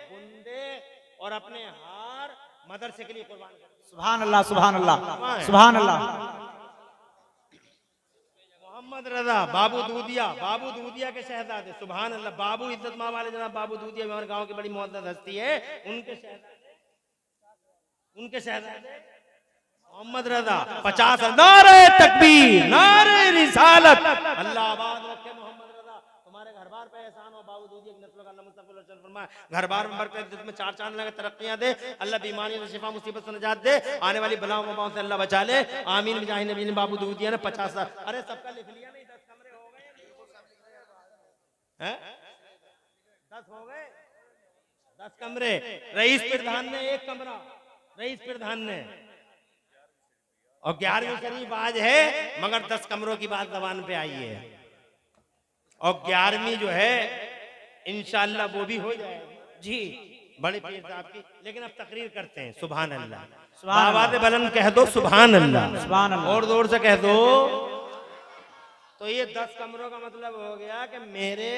बुंदे और अपने हार मदरसे के लिए कुर्बान कर। सुभान अल्लाह, सुभान अल्लाह, सुभान अल्लाह। मोहम्मद रजा बाबू दूधिया के शहजादे, सुभान अल्लाह। बाबू इज्जत मां वाले जनाब बाबू दूधिया हमारे गांव की बड़ी मुअज़्ज़ज़ हस्ती है, उनके शहजादे मोहम्मद रजा 50। नारे तकबीर, नारे रिसालत। अल्लाह आबाद रखे मोहम्मद रजा, तुम्हारे घर बार पे एहसान हो। बाबू दूधिया नस्लों का अल्लाह मुस्तक़बिल रोशन फरमाए, घर बार में बरकत, जिसमें चार चांद लगे, तरक्कियां दे। अल्लाह बीमारी से शिफा, मुसीबत से निजात दे, आने वाली बलाओं वबाओं से अल्लाह बचा ले। आमीन बिजाहि नबी। बाबू दूधिया ने 50। अरे सबका लिख लिया नहीं? हैं? 10 हो गए, 10 कमरे। रईस प्रधान ने 1 कमरा, रईस प्रधान ने, और 11वीं शरीफ आज है, मगर 10 कमरों की बात जबान पे आई है, और 11वीं जो है इंशाअल्लाह वो भी हो जाएगी जी, बड़े पीर साहब की। लेकिन अब तकरीर करते हैं। सुभान अल्लाह, आवाज़ बुलंद कह दो सुभान अल्लाह, सुभान अल्लाह, और जोर से कह दो। तो ये 10 कमरों का मतलब हो गया कि मेरे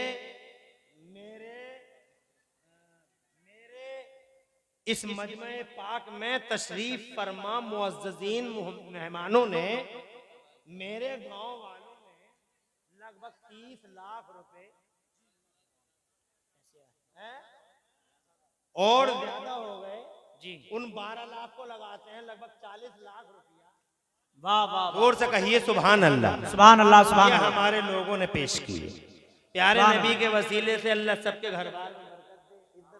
इस मजमे पाक में तशरीफ फरमा मुअज़्ज़ज़ीन मेहमानों ने, मेरे गांव वालों ने लगभग 30 लाख रुपए और ज्यादा हो गए जी, उन 12 लाख को लगाते हैं लगभग 40 लाख रुपया। वाह वाह, जोर से कहिए सुभान अल्लाह, सुभान अल्लाह, सुभान ये अल्लाह। हमारे लोगों ने पेश किए। प्यारे नबी के वसीले से अल्लाह सबके घर बार में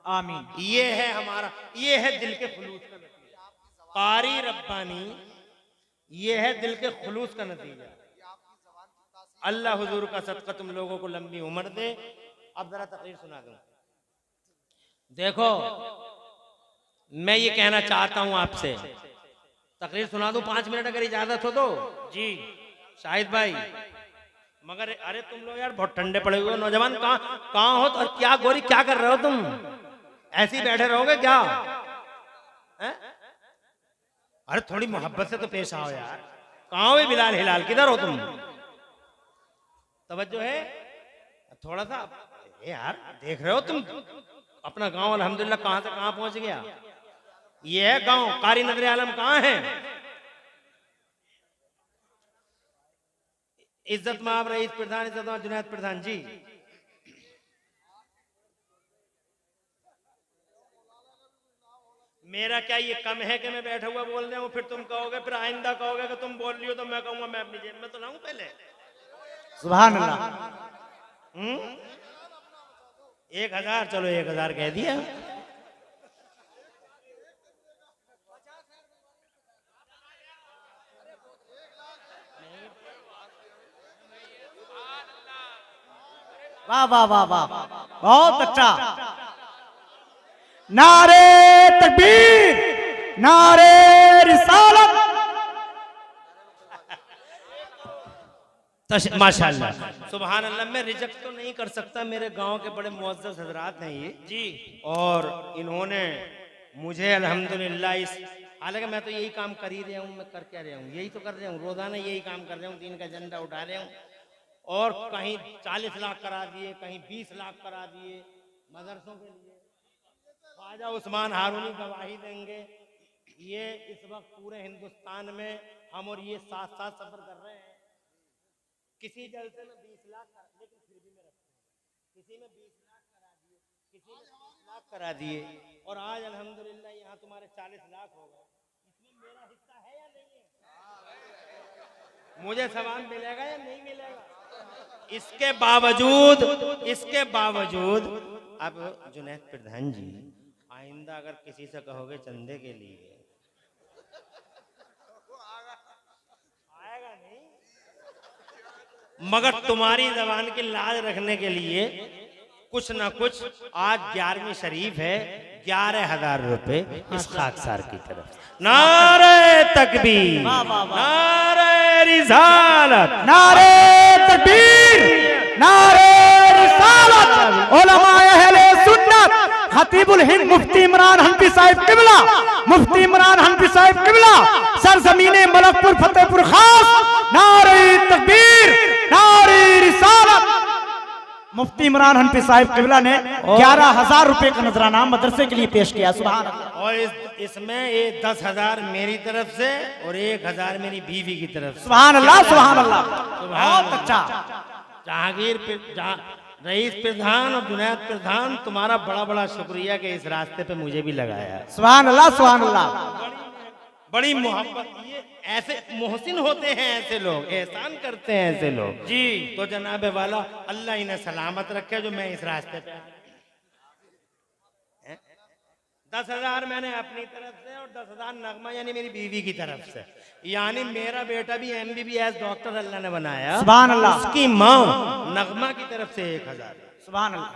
आमीन। ये है हमारा, ये है दिल के खुलूस का नतीजा। कारी रब्बानी, ये है दिल के खुलूस का नतीजा। अल्लाह हुजूर का सदका तुम लोगों को लंबी उम्र दे। अब जरा तकरीर सुना दूं। देखो, मैं ये कहना चाहता हूं आपसे, तकरीर सुना दूं 5 मिनट अगर इजाजत हो तो जी शाहिद भाई। मगर अरे तुम लोग यार बहुत ठंडे पड़े हुए नौजवान, कहाँ हो तो क्या गोरी, क्या कर रहे हो तुम? ऐसे ही बैठे रहोगे क्या? अरे थोड़ी मोहब्बत से तो पेश आओ यार। कहाँ हो बिलाल हिलाल, किधर हो तुम? तवज्जो है थोड़ा सा यार, देख रहे हो तुम अपना गांव अल्हम्दुलिल्लाह कहां से कहां पहुंच गया। ये है गांव, कारी नजर आलम कहां है? इज्जत माब रईस प्रधान, इज्जत माब जुनैद प्रधान जी। मेरा क्या ये कम है कि मैं बैठा हुआ बोल रहा हूं, फिर तुम कहोगे, फिर आइंदा कहोगे कि तुम बोल रही हो तो मैं कहूंगा मैं अपनी जेब में तो लाऊं पहले। सुभान अल्लाह। 1000, चलो 1000 कह दिया। वाह वाह वाह वाह, बहुत अच्छा। नारे तकबीर, नारे रिसालत। माशाल्लाह, सुभान अल्लाह। मैं रिजेक्ट तो नहीं कर सकता, मेरे गांव के बड़े मुअज़्ज़ज़ हजरात हैं ये जी, और इन्होंने मुझे अल्हम्दुलिल्लाह इस, हालांकि मैं तो यही काम कर ही रहा हूँ, मैं कर क्या रहा हूँ, यही तो कर रहा हूँ, रोजाना यही काम कर रहा हूँ, दीन का झंडा उठा रहा हूँ। और कहीं 40 लाख करा दिए, कहीं 20 लाख करा दिए मदरसों के लिए। ख्वाजा उस्मान हारूनी गवाही देंगे, ये इस वक्त पूरे हिंदुस्तान में हम और ये साथ साथ सफर कर रहे हैं। किसी जलसे में 20 लाख कर, लेकिन फिर भी मैं रखता हूं। किसी में 20 लाख करा दिए, किसी में 30 लाख करा दिए, और आज अल्हम्दुलिल्लाह यहाँ तुम्हारे 40 लाख हो गए। इसमें मेरा हिस्सा है या नहीं है? मुझे सवाल मिलेगा या नहीं मिलेगा? इसके बावजूद अब जुनैद प्रधान जी, आइंदा अगर किसी से कहोगे चंदे के लिए, आएगा नहीं, मगर तुम्हारी जबान की लाज रखने के लिए कुछ ना कुछ। आज 11वीं शरीफ है, 11,000 रुपए इस खाकसार की तरफ। नारे तकबीर, नारे रिसालत, नारे तकबीर, नारे रिसालत। उलमाए अहले सुन्नत, खतीबुल हिंद मुफ्ती इमरान हनफी साहिब किबला, मुफ्ती इमरान हनफी साहिब किबला, सरजमीने मलकपुर फतेहपुर खास। नारे तकबीर, नारे रिसालत। मुफ्ती इमरान हनफी साहिब किबला ने 11,000 रुपए का नजराना मदरसे के लिए पेश किया। सुभान अल्लाह। और इसमें ये 10,000 मेरी तरफ से और 1,000 मेरी बीवी की तरफ से। सुभान अल्लाह, सुभान अल्लाह, बहुत अच्छा। जहांगीर रईस प्रधान और जुनैद प्रधान, तुम्हारा बड़ा बड़ा शुक्रिया कि इस रास्ते पे मुझे भी लगाया। सुभान अल्लाह, सुभान अल्लाह, बड़ी मोहब्बत। ये ऐसे मोहसिन होते हैं, ऐसे लोग एहसान करते हैं, ऐसे लोग जी। तो जनाबे वाला अल्लाह इन्हें सलामत रखे जो मैं इस रास्ते पे। 10,000 मैंने अपनी तरफ से और 10,000 नगमा यानी मेरी बीवी की तरफ से, यानी मेरा बेटा भी MBBS डॉक्टर अल्लाह ने बनाया, सुभान अल्लाह। उसकी माँ नगमा की तरफ से 1,000 सुभान अल्लाह।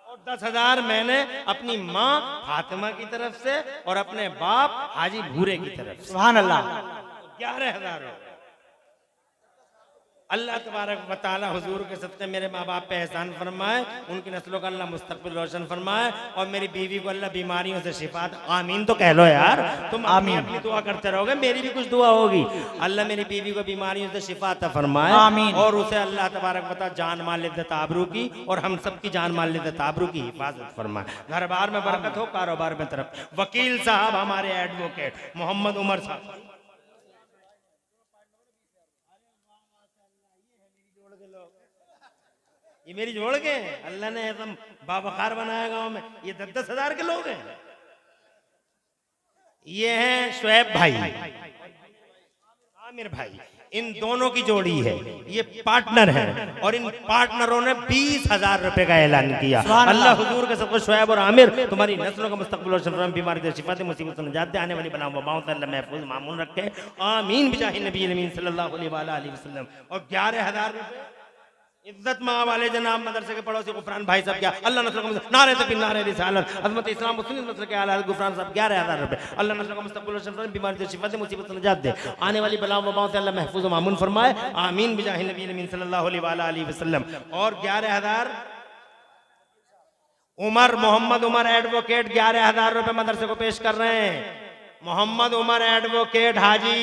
और 10,000 मैंने अपनी माँ फातिमा की तरफ से और अपने बाप हाजी भूरे की तरफ से, सुभान अल्लाह। 11,000 हो गए। अल्लाह तबारक व तआला हुजूर के सदक़े मेरे माँ बाप पे एहसान फरमाए, उनकी नस्लों का अल्लाह मुस्तक़बिल रोशन फरमाए और मेरी बीवी को अल्लाह बीमारियों से शिफा दे। आमीन तो कह लो यार, तुम आमीन अपनी दुआ करते रहोगे, मेरी भी कुछ दुआ होगी। अल्लाह मेरी बीवी को बीमारियों से शिफा अता फरमाए आमीन। और उसे अल्लाह तबारक व तआला जान माल इज्जत आबरू की और हम सब की जान माल इज्जत आबरू की हिफाजत फरमाए। घर बार में बरकत हो, कारोबार में तरक्की। वकील साहब हमारे एडवोकेट मोहम्मद उमर साहब, ये मेरी जोड़ के हैं। अल्लाह ने एकदम बाबखार बनाया गांव में। ये 10,000 के लोग हैं। ये हैं शुएब भाई, आमिर भाई, इन दोनों की जोड़ी है, ये पार्टनर हैं और इन पार्टनरों ने 20,000 रुपए का ऐलान किया। अल्लाह हुजूर के सबको शुएब और आमिर तुम्हारी नस्लों का मुस्तकबिल और शफा, बीमारी से शिफा दे, मुसीबत से निजात दे, आने वाली बलाओं वबाओं से अल्लाह महफूज मामून रखे। आमीन बिजाहि नबी अमीन सल्लल्लाहु अलैहि वसल्लम। और 11,000 रुपए इज्जत माँ वाले जनाब मदरसे के पड़ोसी गुफरान भाई साहब, क्या अल्लाह नस्ल का नारे तकबीर नारे रिसालत अज़मत इस्लाम मुस्लिम नस्ल के आला गुफरान साहब 11,000 रुपए। अल्लाह नस्ल का मुस्तकबिल और शफा, बीमारी से शिफा दे, मुसीबत से निजात दे, आने वाली बलाओं वबाओं से अल्लाह महफूज मामून फरमाए। आमीन बिजाहि नबी अमीन सल्लल्लाहु अलैहि वसल्लम। और 11,000 उमर मोहम्मद उमर एडवोकेट 11,000 रुपए मदरसे को पेश कर रहे हैं। मोहम्मद उमर एडवोकेट हाजी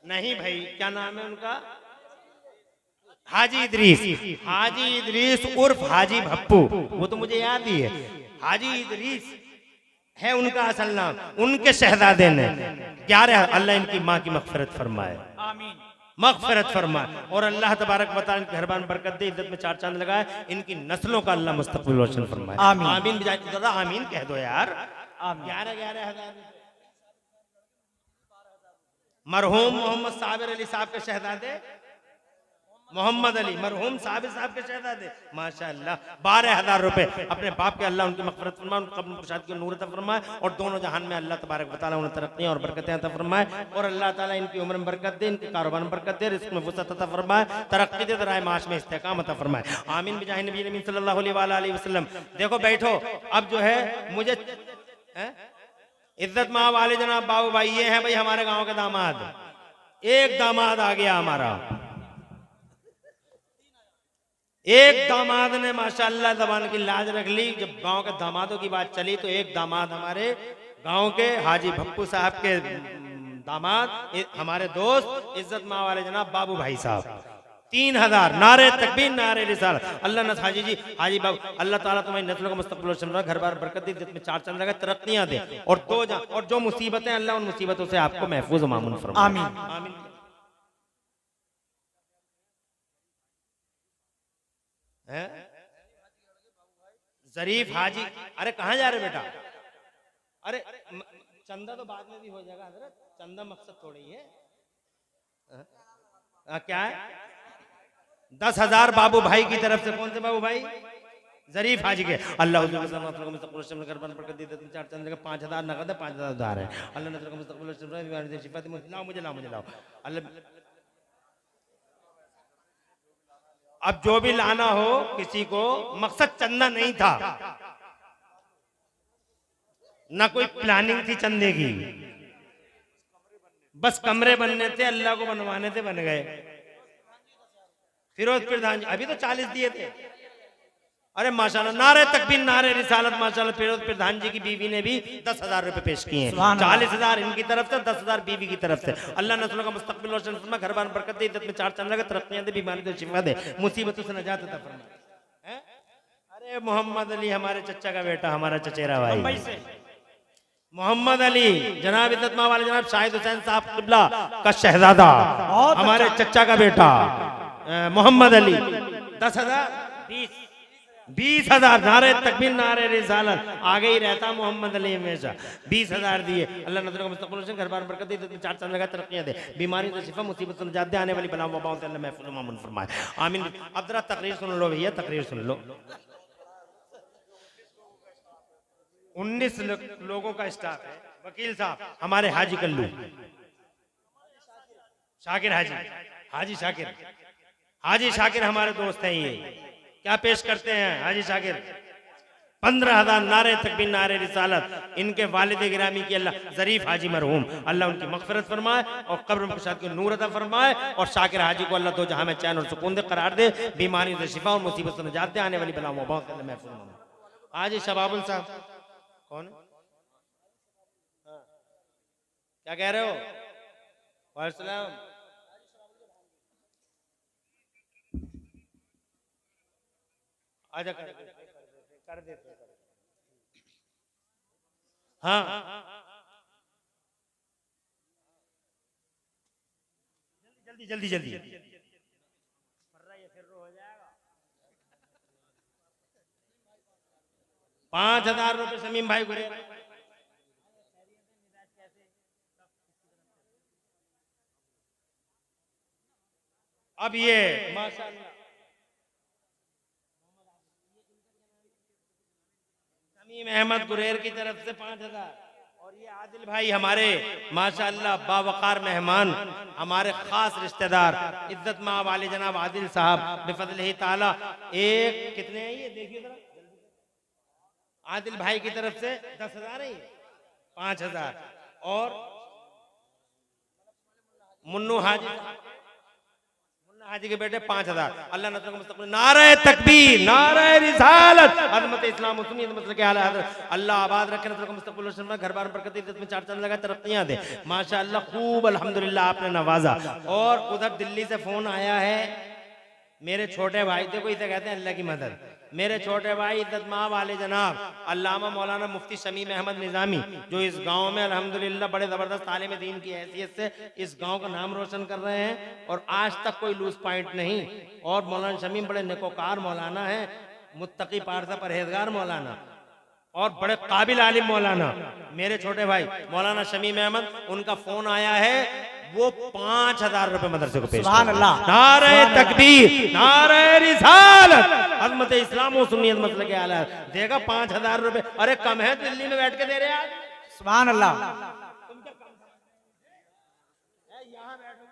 नहीं भाई, क्या नाम है उनका? हाजी इदरीस उर्फ हाजी भप्पू, वो तो मुझे याद ही है। हाजी इदरीस है उनका असल नाम। उनके शहजादे ने 11, अल्लाह इनकी माँ की मगफिरत फरमाए, आमीन, मगफिरत फरमाए और अल्लाह तबारक व तआला इनके घरबान बरकत दे, इज्जत में 4 चांद लगाए, इनकी नस्लों का अल्लाह मुस्तकबिल रोशन फरमाए। आमीन। आमीन जरा आमीन कह दो यार। 11,000 मरहूम मोहम्मद साबिर अली साहब के शहजादे मोहम्मद अली, मरहूम साबिर साहब के शहजादे माशाअल्लाह 12,000 रुपए अपने बाप के, अल्लाह उनकी मगफिरत फरमाए, उनकी कब्र कुशाद की नूर अता फरमाए और दोनों जहान में अल्लाह तबारक व तआला उन्हें तरक्की और बरकतें अता फरमाए और अल्लाह ताला इनकी उम्र में बरकत दे, इनके कारोबार में बरकत दे, रिज़्क़ में वसअत अता फरमाए, तरक्की दे, राह माश में इस्तेकाम अता फरमाए। आमीन बिजाहि नबी अमीन सल्लल्लाहु अलैहि वसल्लम। देखो बैठो, अब जो है मुझे इज्जत माँ वाले जनाब बाबू भाई, ये हैं भाई हमारे गांव के दामाद। एक दामाद आ गया हमारा, एक दामाद ने माशाअल्लाह ज़बान की लाज रख ली। जब गांव के दामादों की बात चली तो एक दामाद हमारे गांव के हाजी भप्पू साहब के दामाद, हमारे दोस्त इज्जत माँ वाले जनाब बाबू भाई साहब 3,000 नारे तकबीर नारे रिसालत। अल्लाह न हाजी जी, हाजी बाबू, अल्लाह ताला तुम्हारी नस्लों का मुस्तकबिल और शमरा, घर बार बरकत दे, इज्जत में 4 चांद लगा, तरक्कियां दे और और जो मुसीबतें अल्लाह उन मुसीबतों से आपको महफूज मामून फरमाए। आमीन, आमीन। जरीफ हाजी, अरे कहाँ जा रहे बेटा? अरे चंदा तो बाद में भी हो जाएगा हजरत, चंदा मकसद थोड़ी है। क्या है? 10,000 बाबू भाई की तरफ से। कौन से बाबू भाई? जरीफ हाजी के। अल्लाह हुजूर के सामने मुस्तकबिल शमन करबन बरकत दे, 4 चंद लगा, 5,000 नगद है, 5,000 उधार है। अल्लाह ने तेरे मुस्तकबिल शमन बीमारी से शिफा दे, मुझे लाओ अल्लाह। अब जो भी लाना हो किसी को, मकसद चंदा नहीं था, ना कोई प्लानिंग थी चंदे की, बस कमरे बनने थे, अल्लाह को बनवाने थे, बन गए। फिरोज प्रधान जी अभी तो 40 दिए थे। अरे माशाल्लाह, नारे तकबीर नारे रिसालत। माशाल्लाह फिरोज प्रधान जी की बीवी ने भी 10,000 रुपए पेश किए हैं। 40,000 इनकी तरफ से, 10,000 बीवी की तरफ से। अल्लाह नस्लों का मुस्तकबिल रोशन फरमा, घर बार बरकत दे, इज्जत में 4 चांद लगे, तरक्कियां दे, बीमारी से शिफा दे, मुसीबतों से नजात अता फरमा। अरे मोहम्मद अली हमारे चचा का बेटा, हमारा चचेरा भाई मोहम्मद अली, जनाब इज्जत मां वाले जनाब शाहिद हुसैन साहब किबला का शहजादा, हमारे चचा का बेटा मोहम्मद अली। 10,000 20,000 नारे तकबीर नारे रिसालत। आगे ही रहता मोहम्मद अली हमेशा। 20,000 दिए। अल्लाह नजर का मुस्तकबिल घर बार बरकत दे, 4 चांद लगा, तरक्कियां दे, बीमारी से शिफा, मुसीबत से निजात दे, आने वाली बलाओं वबाओं से अल्लाह महफूज मामून फरमाए। आमीन। अब जरा तकरीर सुन लो भैया, तकरीर सुन लो। 19 लोगों का स्टाफ है। वकील साहब हमारे हाजी कल्लू, शाकिर हाजी शाकिर हमारे दोस्त हैं। ये क्या पेश करते हैं हाजी शाकिर? 15,000 नारे तकबीर नारे रिसालत। इनके वालिद गिरामी की अल्लाह जरीफ हाजी मरहूम, अल्लाह उनकी मगफिरत फरमाए और कब्र में कुशाद को नूर अता फरमाए, और शाकिर हाजी को अल्लाह दो जहां में चैन और सुकून दे करार दे, बीमारियों से शिफा और मुसीबत से निजात दे, आने वाली बलाओं में बहुत महफूज। हाजी शबाबुल साहब कौन है? क्या कह रहे हो? वालेकुम आजा कर देते। हाँ जल्दी 5,000 रुपए शमीम भाई को। अब ये माशाअल्लाह शमीम अहमद गुरेर की तरफ से 5,000, और ये आदिल भाई हमारे माशाअल्लाह बावकार मेहमान, हमारे खास रिश्तेदार इज्जत मां वाले जनाब आदिल साहब बिफज़लिही ताला, एक कितने हैं ये देखिए जरा, आदिल भाई की तरफ से 10,000 है, 5,000, और मुन्नू हाजी के बेटे 5,000। अल्लाह नस्ल को मुस्तक़बिल नारे तकबीर नारे रिसालत अज़मत इस्लाम और सुन्नियत मसलक आला हज़रत। अल्लाह आबाद रखे, नस्ल को मुस्तक़बिल रोशन, घर बार बरकत, इज्जत में चार चांद लगा, तरक्कियां दे माशाअल्लाह। खूब अल्हम्दुलिल्लाह आपने नवाजा। और उधर दिल्ली से फोन आया है, मेरे छोटे भाई थे, कोई कहते हैं अल्लाह की मदद, मेरे छोटे भाई इज्जत मां वाले जनाब अल्लामा मौलाना मुफ्ती शमीम अहमद निजामी, जो इस गांव में अल्हम्दुलिल्लाह बड़े जबरदस्त आलिम दीन की हैसियत से इस गांव का नाम रोशन कर रहे हैं, और आज तक कोई लूज पॉइंट नहीं। और मौलाना शमीम बड़े नेकोकार मौलाना है, मुत्तकी पारसा परहेजगार मौलाना, और बड़े काबिल आलिम मौलाना मेरे छोटे भाई मौलाना शमीम अहमद। उनका फोन आया है, वो 5,000 रुपए मदरसे को पेश। सुभान अल्लाह, नारे तकबीर नारे रिसालत अज़मत इस्लाम और सुन्नियत मसलक आला देगा 5,000 रुपए। अरे कम है, दिल्ली में बैठ के दे रहे हैं आज। सुभान अल्लाह, तुम क्या कम है, यहाँ बैठो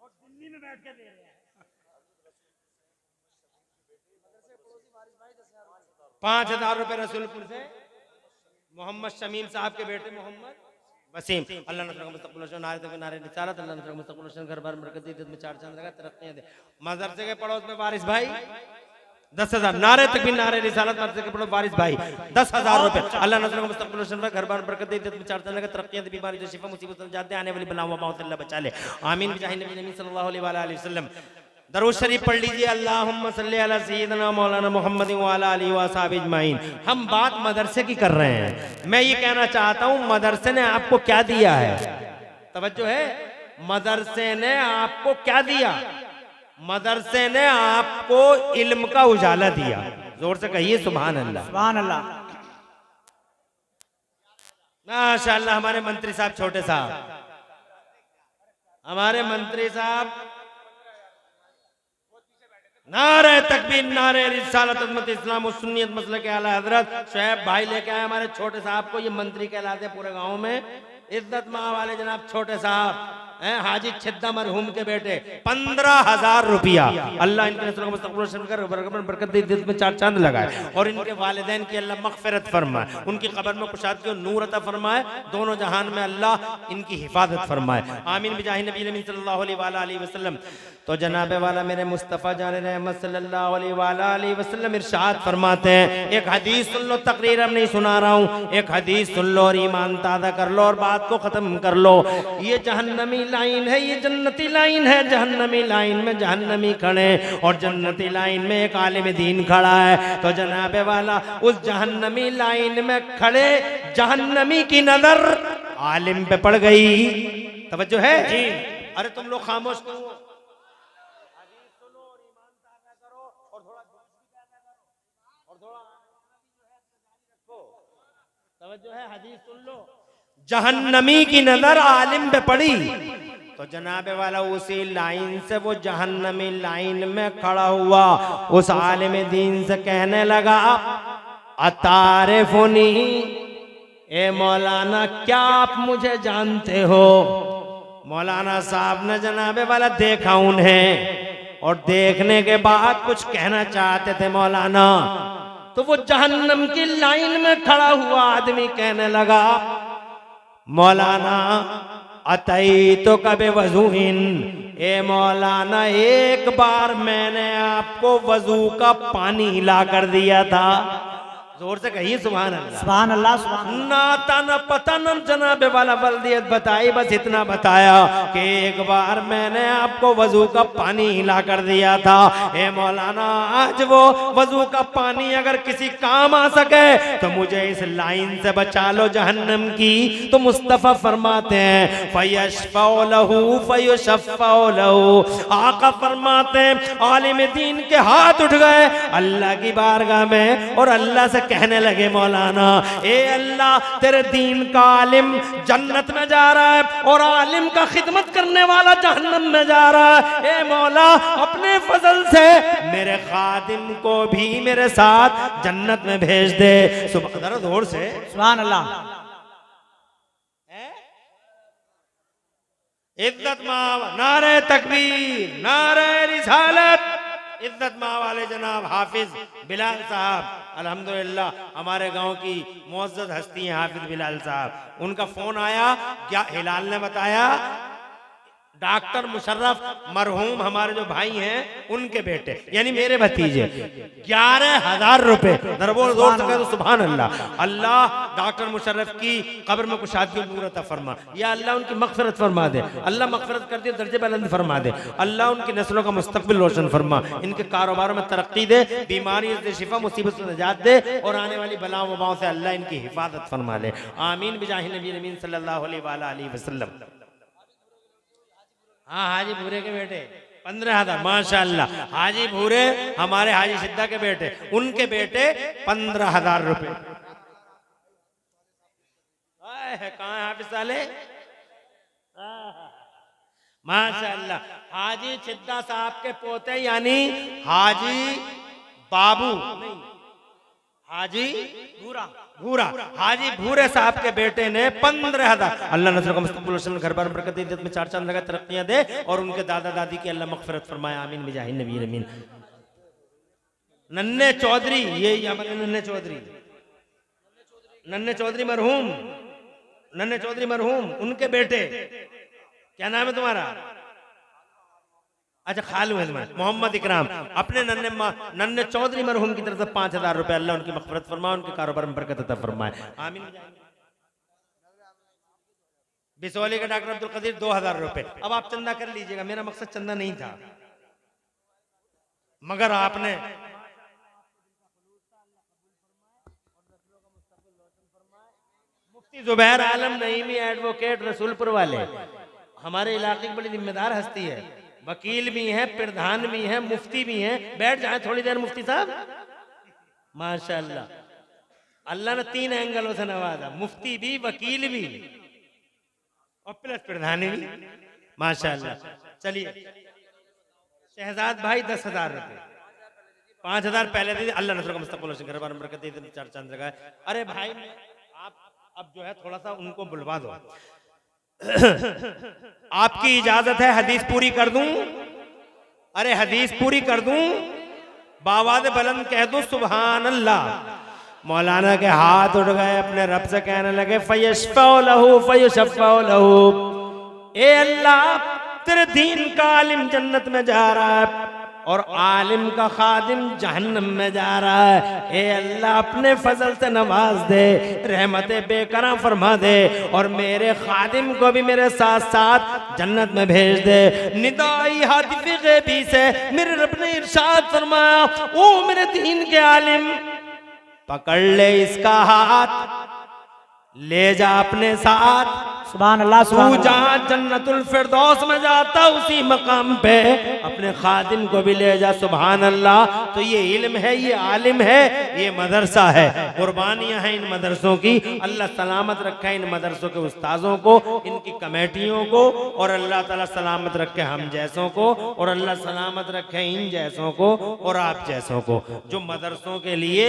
और दिल्ली में बैठ के दे रहे हैं। 5,000 रुपए रसूलपुर से मोहम्मद शमीम साहब के बेटे मोहम्मद वसीम, अल्लाह नस्ल को मुस्तक़बिल रोशन, नारे तकबीर नारे रिसालत, अल्लाह नस्ल को मुस्तक़बिल रोशन, घर बार बरकत, इज्जत में चार चांद लगा, तरक्कियां दे। मदरसे के पड़ोस में वारिस भाई 10,000, नारे तकबीर नारे रिसालत, मदरसे के पड़ोस वारिस भाई 10,000 रुपए। अल्लाह नस्ल को मुस्तक़बिल रोशन, घर बार बरकत, इज्जत में चार चांद लगा, तरक्कियां दे, बीमारी से शिफा, मुसीबत से निजात दे, आने वाली बलाओं में बहुत अल्लाह बचा ले, आमीन बिजाहि नबी सल्लल्लाहु अलैहि वसल्लम। दरूद शरीफ पढ़ लीजिए, अल्लाहुम्मा सल्ली अला सय्यिदना मौलाना मुहम्मद व अला आलिहि व असहाबिहि अजमाइन। हम बात मदरसे की कर रहे हैं, मैं ये कहना चाहता हूँ मदरसे ने आपको क्या दिया है, तवज्जो है, मदरसे ने आपको क्या दिया? मदरसे ने आपको इल्म का उजाला दिया। जोर से कहिए सुभान अल्लाह, सुभान अल्लाह। माशाअल्लाह, हमारे मंत्री साहब, छोटे साहब, हमारे मंत्री साहब, नारे तकबीर नारे रिसालत अज़मत इस्लाम और सुन्नियत मसलक आला हज़रत शुएब भाई लेके आए हमारे छोटे साहब को। ये मंत्री कहलाते हैं पूरे गांव में, इज्जत मां वाले जनाब छोटे साहब हैं, हाजी छिद्दा मरहूम के बेटे। 15,000 रुपया अल्लाह इनके नस्ल को मुस्तक़बिल रोशन कर, बरकत दे, इज्जत में चार चांद लगाए, और इनके वालिदैन की अल्लाह मग़फ़िरत फरमाए, उनकी कब्र में कुशाद की नूर अता फरमाए, दोनों जहान में अल्लाह इनकी हिफाजत फरमाए, आमीन बिजाहि नबी सल्लल्लाहु अलैहि वसल्लम। तो जनाबे वाला मेरे मुस्तफ़ा जान रहमत सल्लल्लाहु अलैहि वसल्लम इरशाद फरमाते हैं, एक हदीस सुन लो, तकरीर अब नहीं सुना रहा हूँ, एक हदीस सुन लो और ईमान ताज़ा कर लो और बात को ख़त्म कर लो। ये जहन्नमी लाइन है, ये जन्नती लाइन है। जहन्नमी लाइन में जहन्नमी खड़े और जन्नती लाइन में एक आलिम दीन खड़ा है। तो जनाबे वाला उस जहन्नमी लाइन में खड़े जहन्नमी की नजर आलिम पे पड़ गई। तवज्जो है जी? अरे तुम लोग खामोश क्यों? जो है हदीस सुन लो, जहन्नमी की नजर आलिम पे पड़ी तो जनाबे वाला उसी लाइन से वो जहन्नमी लाइन में खड़ा हुआ उस आलिम दीन से कहने लगा, अतारिफुनी, ए मौलाना क्या आप मुझे जानते हो? मौलाना साहब ने जनाबे वाला देखा उन्हें और देखने के बाद कुछ कहना चाहते थे मौलाना, तो वो जहन्नम की लाइन में खड़ा हुआ आदमी कहने लगा, मौलाना अतई तो कबे वजूइन, ए मौलाना एक बार मैंने आपको वजू का पानी हिला कर दिया था। जोर से कहिए सुभान अल्लाह। सुभान अल्लाह, सुभान अल्लाह। नाता न पता न जनाबे वाला बल्दियत बताई, बस इतना बताया कि एक बार मैंने आपको वजू का पानी हिला कर दिया था। ए मौलाना आज वो वजू का पानी अगर किसी काम आ सके तो मुझे इस लाइन से बचा लो जहन्नम की। तो मुस्तफा फरमाते हैं फयशफ़उ लहू फयुशफ़उ लहू, आका फरमाते हैं आलिम दीन के हाथ उठ गए अल्लाह की बारगाह में और अल्लाह से कहने लगे, मौलाना ए अल्लाह तेरे दीन का आलिम जन्नत में जा रहा है और आलिम का खिदमत करने वाला जहन्नम में जा रहा है। ए मौला अपने फजल से मेरे खादिम को भी मेरे साथ जन्नत में भेज दे। सुबह जोर से सुभान अल्लाह। इज्जत माव, नारे तकबीर, नारे रिसालत। इज्जत माँ वाले जनाब हाफिज बिलाल साहब अल्हम्दुलिल्लाह हमारे गांव की मुअज़्ज़ज़ हस्ती हैं हाफिज बिलाल साहब। उनका फोन आया, क्या हिलाल ने बताया डॉक्टर मुशर्रफ मरहूम हमारे जो भाई हैं उनके बेटे यानी मेरे भतीजे 11,000 रुपए दरबोर जोर से कह दो सुभान अल्लाह। अल्लाह डॉक्टर मुशर्रफ की कब्र में कुशादगी नूर अता फरमा, या अल्लाह उनकी मग़फ़िरत फरमा दे, अल्लाह मग़फ़िरत कर दे, दर्जे बुलंद फरमा दे, अल्लाह उनकी नस्लों का मुस्तक़बिल रोशन फरमा, इनके कारोबारों में तरक्की दे, बीमारी से शिफा, मुसीबत से निजात दे और आने वाली बलाओं वबाओं से अल्लाह इनकी हिफाजत फरमा ले। आमीन बिजाहि नबी अमीन सल्लल्लाहु अलैहि वसल्लम। हाँ हाजी भूरे के बेटे 15,000 माशाअल्लाह। हाजी भूरे हमारे हाजी सिद्धा के बेटे, उनके बेटे 15,000 रुपए। कहाँ है हाफिज साले? माशाअल्लाह। हाजी सिद्धा साहब के पोते यानी हाजी बाबू नहीं हाजी भूरा हाजी भूरे साहब के बेटे ने 15,000। अल्लाह नस्ल का मुस्तक़बिल घर बार बरकत दे, इज्जत में 4 चांद लगा, तरक्कियां दे और उनके दादा दादी की अल्लाह मग़फ़िरत फरमाए। आमीन बिजाहि नबी अमीन। नन्हे चौधरी, ये हमारे नन्हे चौधरी मरहूम उनके बेटे, क्या नाम है तुम्हारा? अच्छा खालू है मोहम्मद इकराम। अपने नन्हे चौधरी मरहूम की तरफ से 5,000 रुपए अल्लाह उनकी मग़फ़िरत फरमाए, उनके कारोबार में बरकत अता फरमाए। आमीन। बिसौली का डॉक्टर अब्दुल कदीर 2,000 रुपए। अब आप चंदा कर लीजिएगा, मेरा मकसद चंदा नहीं था, मगर आपने मुफ्ती जुबैर आलम नईमी एडवोकेट रसूलपुर वाले हमारे इलाके की बड़ी जिम्मेदार हस्ती है, वकील भी हैं, प्रधान भी हैं, मुफ्ती भी हैं। बैठ जाए थोड़ी देर मुफ्ती साहब। माशाअल्लाह अल्लाह ने 3 एंगलों से नवाजा, मुफ्ती भी, वकील भी और प्लस प्रधान भी। माशाअल्लाह। चलिए शहजाद भाई 10,000 रुपए, 5,000 पहले दे, अल्लाह नस्ल का मुस्तक़बिल घर बार बरकत दे, 4 चांद लगाए। अरे भाई आप अब जो है थोड़ा सा उनको बुलवा दो। आपकी इजाजत है हदीस पूरी कर दूं? अरे हदीस पूरी कर दूं? बावाद बुलंद कह दूं सुभान अल्लाह। मौलाना के हाथ उठ गए, अपने रब से कहने लगे फयशफ़उ लहू फयुशफ़उ लहू, ए अल्लाह तेरे दीन का आलिम जन्नत में जा रहा है और आलिम का खादिम जहन्नम में जा रहा है। ए अल्लाह अपने फजल से नवाज दे, रहमते बेकरां फरमा दे और मेरे खादिम को भी मेरे साथ साथ जन्नत में भेज दे। निदाई हातिफ़े ग़ैबी से मेरे रब ने इरशाद फरमाया, ओ मेरे दीन के आलिम पकड़ ले इसका हाथ, ले जा अपने साथ। सुभान अल्लाह। तू जहाँ जन्नतुल फिरदौस में जाता उसी मकाम पे अपने खादिम को भी ले जा। सुभान अल्लाह। तो ये इल्म है, ये आलिम है, ये मदरसा है। कुर्बानियां हैं इन मदरसों की। अल्लाह सलामत रखे इन मदरसों के उस्ताजों को, इनकी कमेटियों को और अल्लाह ताला सलामत रखे हम जैसों को और अल्लाह सलामत रखे इन जैसों को और आप जैसों को जो मदरसों के लिए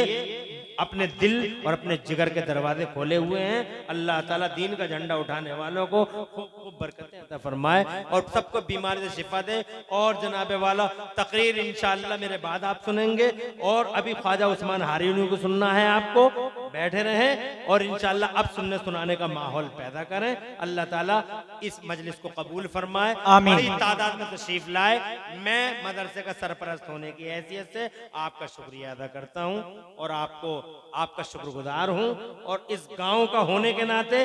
अपने दिल और अपने जिगर के दरवाजे खोले हुए हैं। अल्लाह ताला दीन का झंडा उठाने वालों को खूब खूब बरकतें अता फरमाए और सबको बीमारी से शिफा दे। और जनाबे वाला तकरीर इंशाअल्लाह मेरे बाद आप सुनेंगे और अभी ख्वाजा उस्मान हारीनी को सुनना है, आपको बैठे रहें और इंशाअल्लाह अब सुनने सुनाने का माहौल पैदा करें। अल्लाह ताला इस मजलिस को कबूल फरमाए, आमीन। बड़ी तादाद में तशरीफ लाए। मैं मदरसे का सरपरस्त होने की हैसियत से आपका शुक्रिया अदा करता हूं और आपको आपका शुक्रगुजार हूं और इस गांव का होने के नाते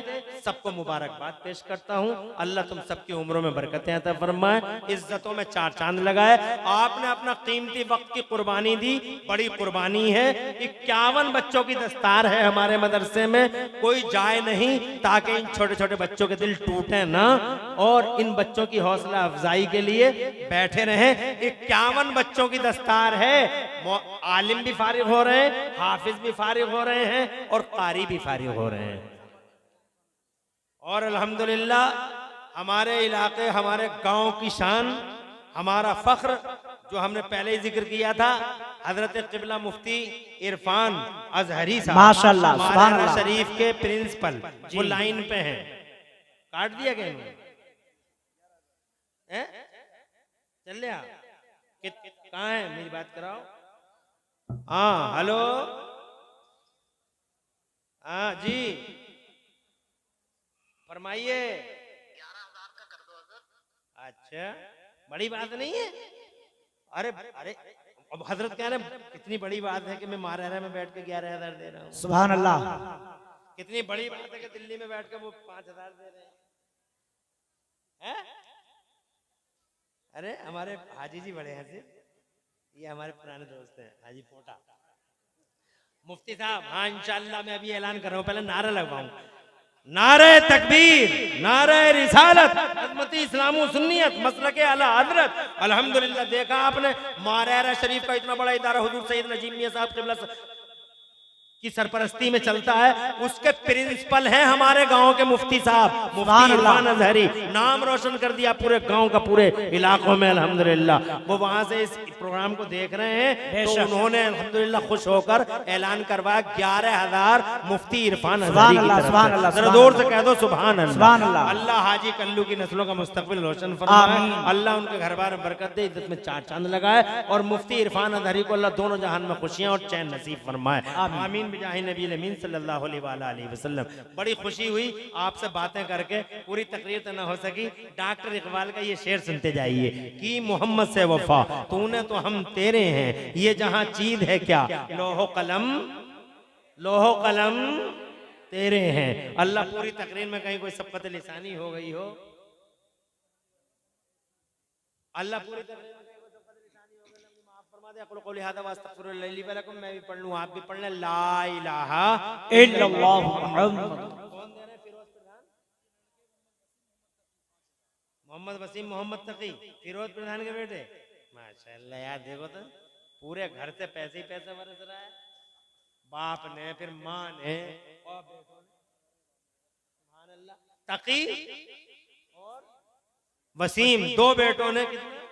सबको मुबारकबाद पेश करता हूं। अल्लाह तुम सबकी उम्रों में बरकतें अता फरमाए, इज्जतों में चार चांद लगाए। आपने अपना कीमती वक्त की कुर्बानी दी, बड़ी कुर्बानी है। 51 बच्चों की दस्तार है हमारे मदरसे में, कोई जाए नहीं ताकि इन छोटे छोटे बच्चों के दिल टूटे ना और इन बच्चों की हौसला अफजाई के लिए बैठे रहे। 51 बच्चों की दस्तार है, आलिम भी फारिग हो रहे हैं, हाफिज भी फारिग हो रहे हैं और कारी भी फारिग हो रहे हैं। और अल्हम्दुलिल्लाह हमारे इलाके, हमारे गांव की शान, हमारा फख्र जो हमने पहले ही जिक्र किया था, हजरत क़िबला मुफ्ती इरफान अजहरी साहब माशाअल्लाह, सुभान मौलाना अल्लाह। शरीफ के प्रिंसिपल, वो लाइन पे हैं। काट दिया गया इन्होंने? चल लिया? कहाँ है? मेरी बात कराओ। हाँ हेलो, हाँ जी फरमाइए। 11,000 का कर दो हजरत। अच्छा, बड़ी बात नहीं है। अरे अरे अब हजरत कह रहे हैं कितनी बड़ी बात है कि मैं महारारा में बैठ के 11,000 दे रहा हूँ। सुभान अल्लाह। कितनी बड़ी बात है कि दिल्ली में बैठ के वो 5,000 दे रहे हैं। अरे हमारे हाजी जी बड़े हैं, ये हमारे पुराने दोस्त हैं, हाजी पोटा मुफ्ती साहब। हाँ इंशाअल्लाह मैं अभी ऐलान कर रहा हूँ, पहले नारा लगवाऊं। नारे तकबीर, नारे रिसालत, अज़मती इस्लामो सुन्नियत, मसलके आला हज़रत। अल्हम्दुलिल्लाह देखा आपने महारारा शरीफ का इतना बड़ा इदारा हुजूर सैयद नजीम मियां साहब क़िबला की सरपरस्ती में चलता है, उसके प्रिंसिपल हैं हमारे गांव के मुफ्ती साहब मुफ्ती इरफान अजहरी। नाम रोशन कर दिया पूरे गांव का, पूरे इलाकों में अल्हम्दुलिल्लाह। वो वहां से इस प्रोग्राम को देख रहे हैं तो उन्होंने अल्हम्दुलिल्लाह खुश होकर ऐलान करवाया 11,000 मुफ्ती इरफान अजहरी की तरफ से। जरा जोर से कह दो सुभान अल्लाह। अल्लाह हाजी कल्लू की नस्लों का मुस्तकबिल रोशन फरमाए, अल्लाह उनके घर बार में बरकत दे, इज्जत में चार चांद लगाए और मुफ्ती इरफान अजहरी को अल्लाह दोनों जहान में खुशियां और चैन नसीब फरमाए। आमीन बिजाहि नबी अमीन सल्लल्लाहु अलैहि वसल्लम। बड़ी खुशी हुई आपसे बातें करके, पूरी तकरीर तो ना हो सकी। डॉक्टर इकबाल का ये शेर सुनते जाइए कि मोहम्मद से वफा तूने तो हम तेरे हैं, ये जहां चीज है क्या, लोहो कलम तेरे हैं। अल्लाह पूरी तकरीर में कहीं कोई सबकत लिसानी हो गई हो, अल्लाह पूरी तकरीर में कहीं कोई सबकत लिसानी हो गई, माफ फरमा दे। अक़ुलु क़ौली हाज़ा व अस्तग़फ़िरुल्लाह ली व लकुम। मैं भी पढ़ लूं, आप भी पढ़ लें। ला इलाहा इल्लल्लाह मुहम्मद। कौन दे रहे? फिरोज प्रधान, मोहम्मद वसीम, मोहम्मद तकी, फिरोज प्रधान के बेटे। माशाअल्लाह यार, देखो तो पूरे घर से पैसे ही पैसे बरस रहा है। बाप ने, फिर माँ ने और बेटों ने। सुभान अल्लाह। तकी और वसीम, दो बेटों ने कितने?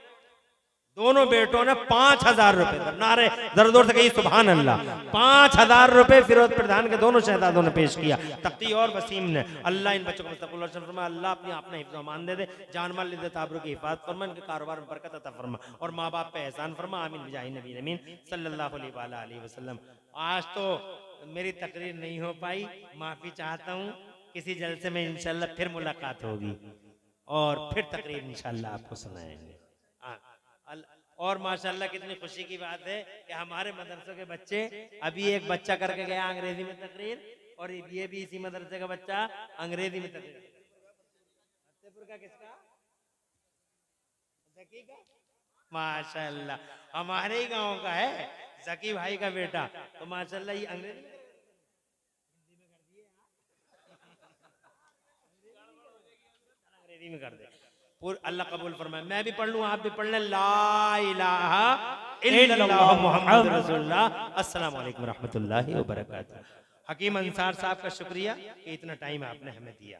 दोनों बेटों ने 5,000 रुपए। नारे जरदोर से कही सुभान अल्लाह। 5,000 रुपए फिरोज प्रधान के दोनों शहजादों ने पेश किया, तकी और वसीम ने। अल्लाह इन बच्चों को मुस्तक़बिल रोशन फरमा, अल्लाह अपनी अपना हिफ्ज़ व अमान दे दे, जान माल लिद्दत आबरू की हिफाजत फरमा, इनके कारोबार में बरकत अता फरमा और माँ बाप पे एहसान फरमा। आमीन बिजाहि नबी अमीन सल्लल्लाहु अलैहि वसल्लम। आज तो मेरी तकरीर नहीं हो पाई, माफी चाहता हूँ। किसी जलसे में इंशाअल्लाह फिर मुलाकात होगी और फिर तकरीर इंशाअल्लाह आपको सुनाएंगे। और माशाअल्लाह कितनी खुशी की बात है कि हमारे मदरसे के बच्चे, अभी एक बच्चा करके गया अंग्रेजी में तकरीर और ये भी इसी मदरसे का बच्चा अंग्रेजी में तकरीर। फतेहपुर का किसका? जकी का? माशाअल्लाह हमारे ही गांव का है, जकी भाई का बेटा। तो माशाअल्लाह ये अंग्रेजी में कर दे। अल्लाह कबूल फरमाए। मैं भी पढ़ लूं, आप भी पढ़ लें। ला इलाहा इल्लल्लाह मुहम्मद रसूलुल्लाह। अस्सलाम वालेकुम रहमतुल्लाहि व बरकातहू। हकीम अंसार साहब का शुक्रिया कि इतना टाइम आपने हमें दिया।